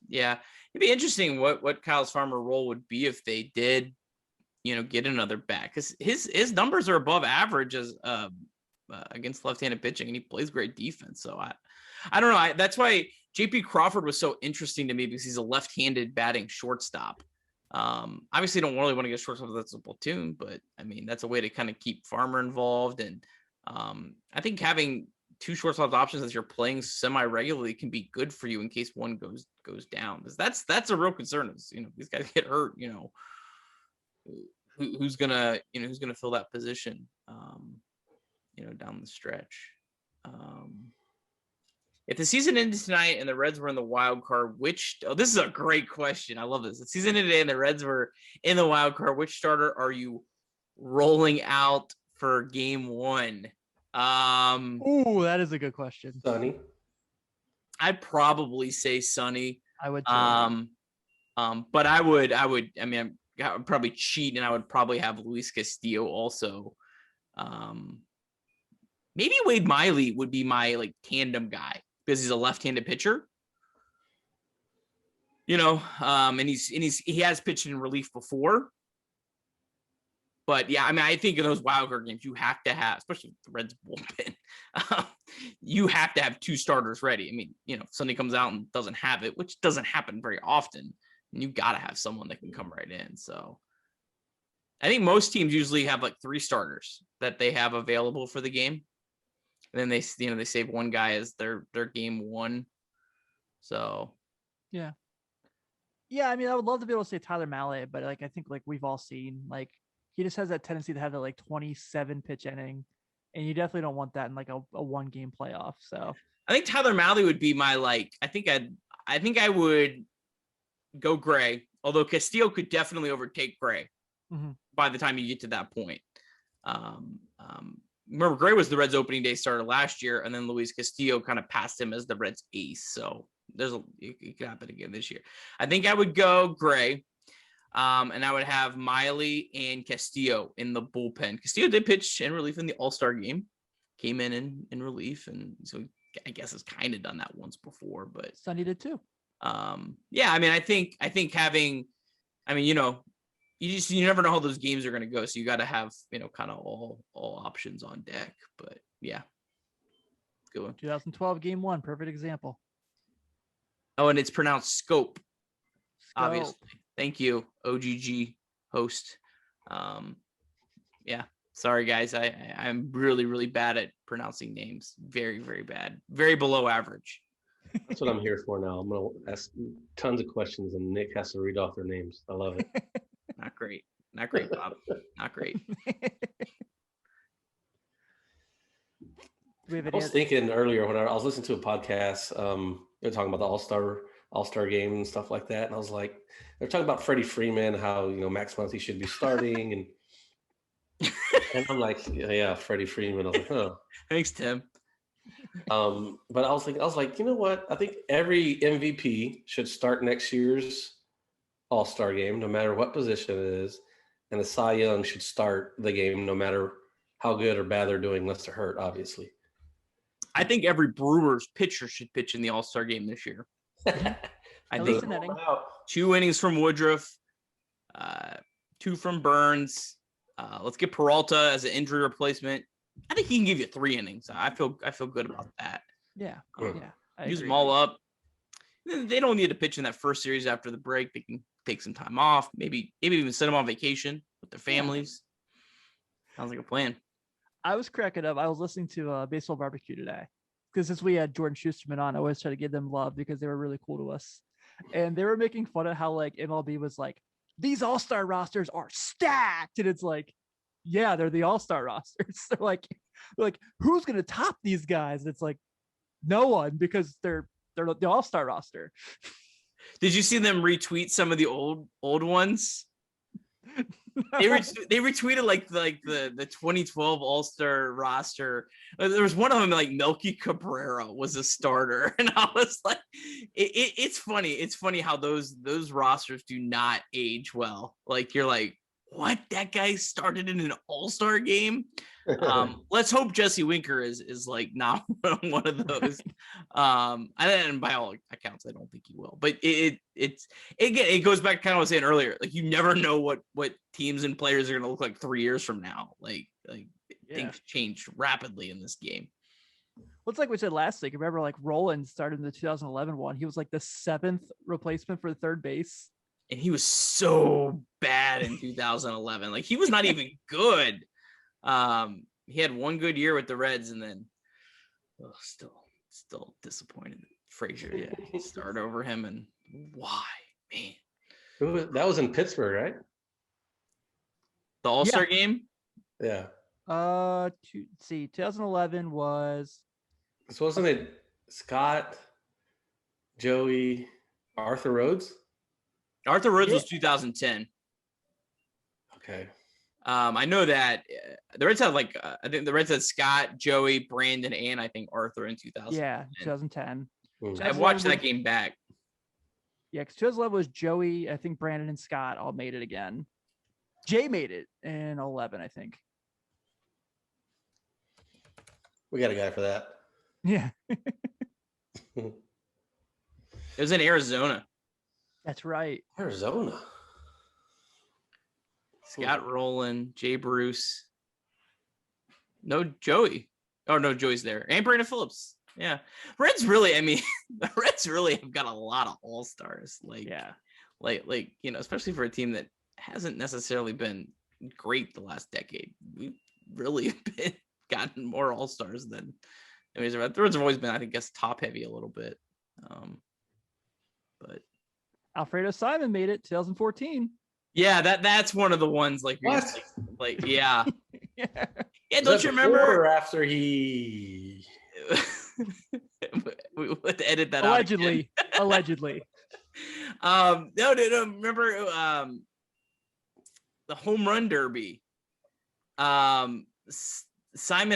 Yeah, it'd be interesting what Kyle Farmer's role would be if they did get another bat, because his numbers are above average as against left-handed pitching, and he plays great defense. So I don't know. That's why JP Crawford was so interesting to me, because he's a left-handed batting shortstop. Obviously don't really want to get shortstop that's a platoon, but I mean, that's a way to kind of keep Farmer involved. And I think having two shortstop options as you're playing semi-regularly can be good for you in case one goes down. Because that's a real concern is, these guys get hurt, who's gonna fill that position, down the stretch. If the season ended tonight and the Reds were in the wild card, this is a great question. I love this. The season ended today and the Reds were in the wild card, which starter are you rolling out for game one? Ooh, that is a good question. Sonny. I'd probably say Sonny. I would too. But I would probably cheat, and I would probably have Luis Castillo also. Maybe Wade Miley would be my tandem guy, because he's a left-handed pitcher. And he has pitched in relief before. But yeah, I think in those wild card games, you have to have, especially the Reds bullpen, you have to have two starters ready. If somebody comes out and doesn't have it, which doesn't happen very often, and you got to have someone that can come right in. So I think most teams usually have 3 starters that they have available for the game. And then they save one guy as their game one. So yeah. I would love to be able to say Tyler Mahle, but I think we've all seen, he just has that tendency to have that 27 pitch inning, and you definitely don't want that in a 1-game playoff. So I think Tyler Mahle would be my I think I would go Gray, although Castillo could definitely overtake Gray by the time you get to that point. Remember, Gray was the Reds opening day starter last year, and then Luis Castillo kind of passed him as the Reds ace. So it could happen again this year. I think I would go Gray, and I would have Miley and Castillo in the bullpen. Castillo did pitch in relief in the All-Star game, came in relief, and so I guess has kind of done that once before. But Sonny did too. I think having, you never know how those games are going to go. So you got to have, kind of all options on deck, but yeah. Good one. 2012 game 1, perfect example. Oh, and it's pronounced scope. Obviously. Thank you, OGG host. Yeah. Sorry guys. I'm really, really bad at pronouncing names. Very, very bad. Very below average. That's what I'm here for now. I'm going to ask tons of questions and Nick has to read off their names. I love it. Not great, Bob. Not great. I was thinking earlier when I was listening to a podcast, they're talking about the All-Star game and stuff like that. And I was like, they're talking about Freddie Freeman, how, Max Muncy should be starting. And I'm like, yeah, Freddie Freeman. I was like, oh. Thanks, Tim. But I was like, you know what? I think every MVP should start next year's All-Star game, no matter what position it is. And the Cy Young should start the game no matter how good or bad they're doing, unless they're hurt, obviously. I think every Brewers pitcher should pitch in the All-Star game this year. I think 2 innings from Woodruff, 2 from Burns. Let's get Peralta as an injury replacement. I think he can give you 3 innings. I feel good about that. Yeah. Use them all up. They don't need to pitch in that first series after the break. They can take some time off. Maybe even send them on vacation with their families. Sounds like a plan. I was cracking up. I was listening to Baseball Barbecue today, because since we had Jordan Schusterman on, I always try to give them love because they were really cool to us. And they were making fun of how MLB was these all-star rosters are stacked. And it's yeah, they're the all-star rosters. They're like, who's going to top these guys? And it's no one, because they're the all-star roster. Did you see them retweet some of the old ones? They retweeted the 2012 All-Star roster. There was one of them Melky Cabrera was a starter, and I was like, it's funny. It's funny how those rosters do not age well. You're like, what? That guy started in an all-star game? Let's hope Jesse Winker is like not one of those. And by all accounts, I don't think he will. But it goes back to kind of what I was saying earlier. Like, you never know what teams and players are going to look like 3 years from now. Like things change rapidly in this game. Well, it's like we said last week. Remember, like Roland started in the 2011 one. He was like the 7th replacement for third base. And he was so bad in 2011. Like, he was not even good. He had one good year with the Reds, and then still disappointed. Frazier started over him, and why, man? That was in Pittsburgh, right? The All-Star game? Yeah. 2011 was. This wasn't it Scott, Joey, Arthur Rhodes? Arthur Rhodes was 2010. Okay. I know that the Reds had I think the Reds had Scott, Joey, Brandon, and I think Arthur in 2000. Yeah, 2010. I've watched that game back. Yeah, because 2011 was Joey, I think Brandon and Scott all made it again. Jay made it in 11, I think. We got a guy for that. Yeah. It was in Arizona. That's right. Arizona. Scott Rowland, Jay Bruce. No Joey. Oh, no, Joey's there. And Brandon Phillips. Yeah. Reds really, I mean, the Reds really have got a lot of all-stars. Like, especially for a team that hasn't necessarily been great the last decade. We've really gotten more all-stars than, I mean, the Reds have always been, I guess, top-heavy a little bit. But Alfredo Simon made it 2014. Yeah, that's one of the ones like what? Yeah. Yeah. Yeah, don't you remember? Or after he we would edit that Allegedly. out. Allegedly. No. Remember the home run derby? Simon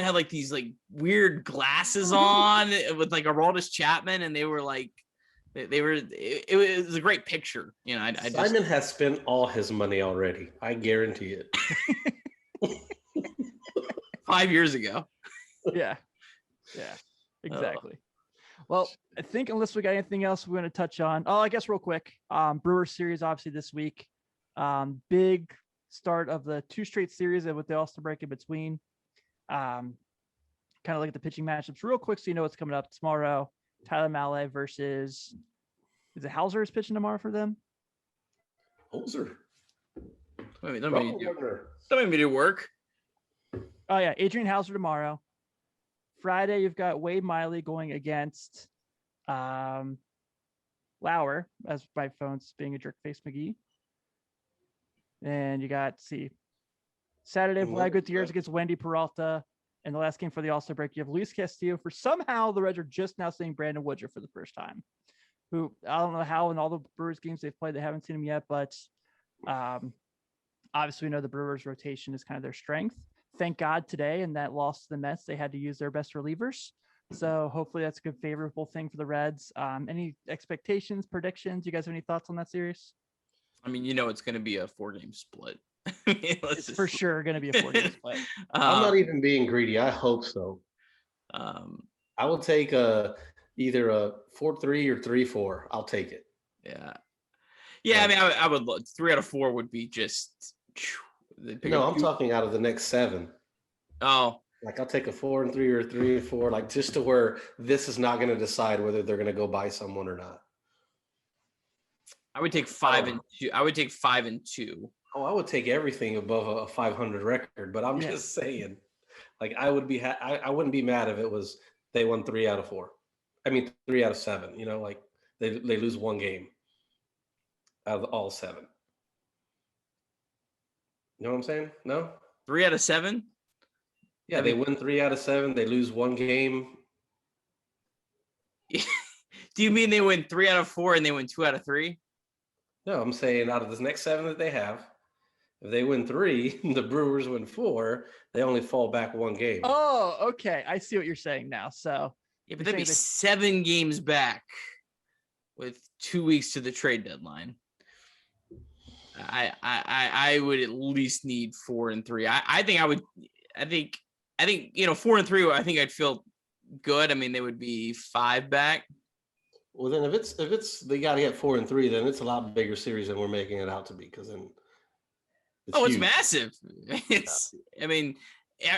had like these like weird glasses on with like Aroldis Chapman, and they were like it was a great picture. You know, Simon has spent all his money already. I guarantee it. 5 years ago. Yeah, exactly. Well, I think unless we got anything else we're going to touch on. Oh, I guess real quick. Brewers series obviously this week. Big start of the 2 straight series with the All-Star break in between. Kind of look at the pitching matchups real quick so you know what's coming up tomorrow. Tyler Mahle versus, is it Hauser is pitching tomorrow for them? Hauser. Don't make me do work. Oh yeah, Adrian Hauser tomorrow. Friday you've got Wade Miley going against Lauer, as my phone's being a jerk face McGee. And you got Saturday Vlad Gutierrez against Wendy Peralta. And the last game for the All-Star break, you have Luis Castillo. For somehow the Reds are just now seeing Brandon Woodruff for the first time, who I don't know how in all the Brewers games they've played, they haven't seen him yet, but obviously we know the Brewers rotation is kind of their strength. Thank God today in that loss to the Mets, they had to use their best relievers. So hopefully that's a good favorable thing for the Reds. Any expectations, predictions? You guys have any thoughts on that series? I mean, it's going to be a 4-game split. It's for sure going to be a 4-game split. I'm not even being greedy. I hope so. I will take either a 4-3 or 3-4. I'll take it. Yeah. I mean, I would look. 3 out of 4 would be just. No, I'm talking out of the next 7. Oh, like I'll take a 4-3 or 3-4, like just to where this is not going to decide whether they're going to go buy someone or not. I would take 5 and 2. I would take 5 and 2. Oh, I would take everything above a 500 record, but I'm just saying, like I would be, I wouldn't be mad if it was they won 3 out of 4. I mean 3 out of 7. Like they lose 1 game out of all 7. You know what I'm saying? No? 3 out of 7? Yeah, they win 3 out of 7. They lose 1 game. Do you mean they win 3 out of 4 and they win 2 out of 3? No, I'm saying out of the next 7 that they have, if they win 3, the Brewers win 4, they only fall back 1 game. Oh, okay. I see what you're saying now. So yeah, but that'd be 7 games back with 2 weeks to the trade deadline. I would at least need 4 and 3. I think 4 and 3. I think I'd feel good. I mean, they would be 5 back. Well, then if it's they got to get 4 and 3, then it's a lot bigger series than we're making it out to be. Because then it's It's huge. massive. I mean,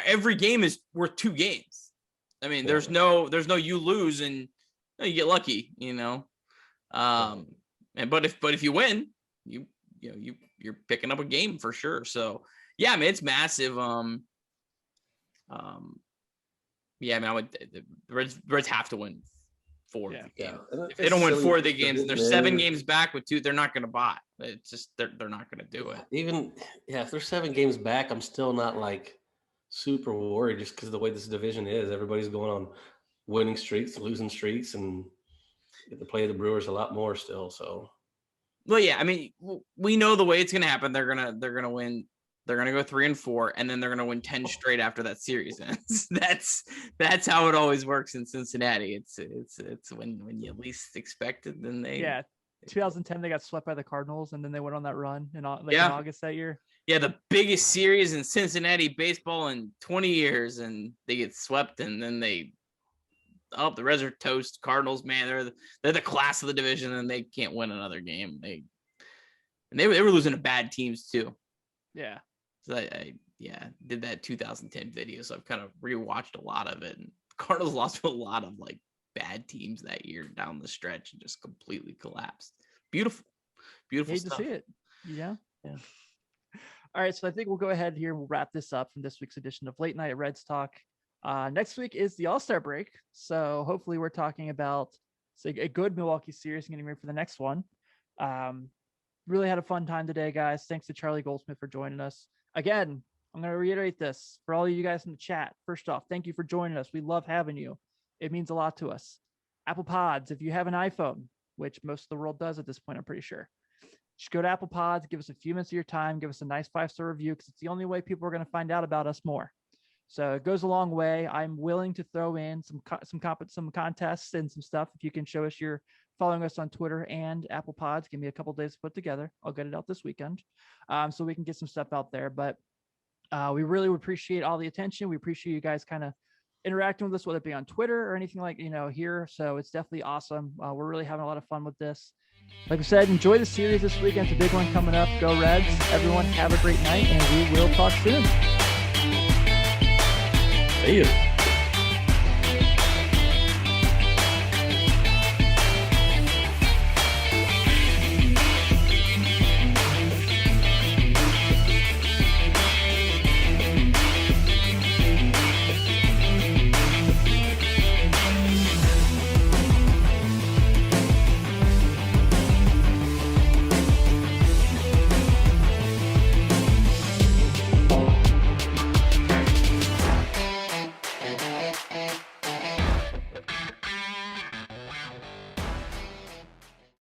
every game is worth 2 games. I mean, there's no you lose and you get lucky, but if you win, you're picking up a game for sure. So yeah, I mean, it's massive. Yeah, I mean, the Reds have to win 4 games. If they don't win 4 of the games, and they're 7 games back with 2, they're not going to buy. It's just they're not going to do it. Even if they're 7 games back, I'm still not like super worried just because of the way this division is. Everybody's going on winning streaks, losing streaks, and they play the Brewers a lot more still. So, well, yeah, I mean, we know the way it's going to happen. They're gonna win. They're gonna go 3 and 4, and then they're gonna win 10 straight after that series ends. That's how it always works in Cincinnati. It's when you least expect it, then they 2010 they got swept by the Cardinals, and then they went on that run in August that year. Yeah, the biggest series in Cincinnati baseball in 20 years, and they get swept, and then the Reds are toast. Cardinals, man, they're the class of the division, and they can't win another game. They were losing to bad teams too. Yeah. So I did that 2010 video, so I've kind of rewatched a lot of it. And Cardinals lost to a lot of like bad teams that year down the stretch and just completely collapsed. Beautiful Hate stuff. to see it. Yeah. All right, so I think we'll go ahead here. We'll wrap this up from this week's edition of Late Night Reds Talk. Next week is the All-Star break, so hopefully we're talking about a good Milwaukee series and getting ready for the next one. Really had a fun time today, guys. Thanks to Charlie Goldsmith for joining us. Again, I'm going to reiterate this for all of you guys in the chat. First off, thank you for joining us. We love having you. It means a lot to us. Apple Pods, if you have an iPhone, which most of the world does at this point, I'm pretty sure. Just go to Apple Pods, give us a few minutes of your time, give us a nice 5-star review, because it's the only way people are going to find out about us more. So it goes a long way. I'm willing to throw in some contests and some stuff. If you can show us you're following us on Twitter and Apple Pods, give me a couple days to put together. I'll get it out this weekend, so we can get some stuff out there. But we really would appreciate all the attention. We appreciate you guys kind of interacting with us, whether it be on Twitter or anything like here. So it's definitely awesome. We're really having a lot of fun with this. Like I said, enjoy the series this weekend. It's a big one coming up. Go Reds. Everyone have a great night, and we will talk soon. see you.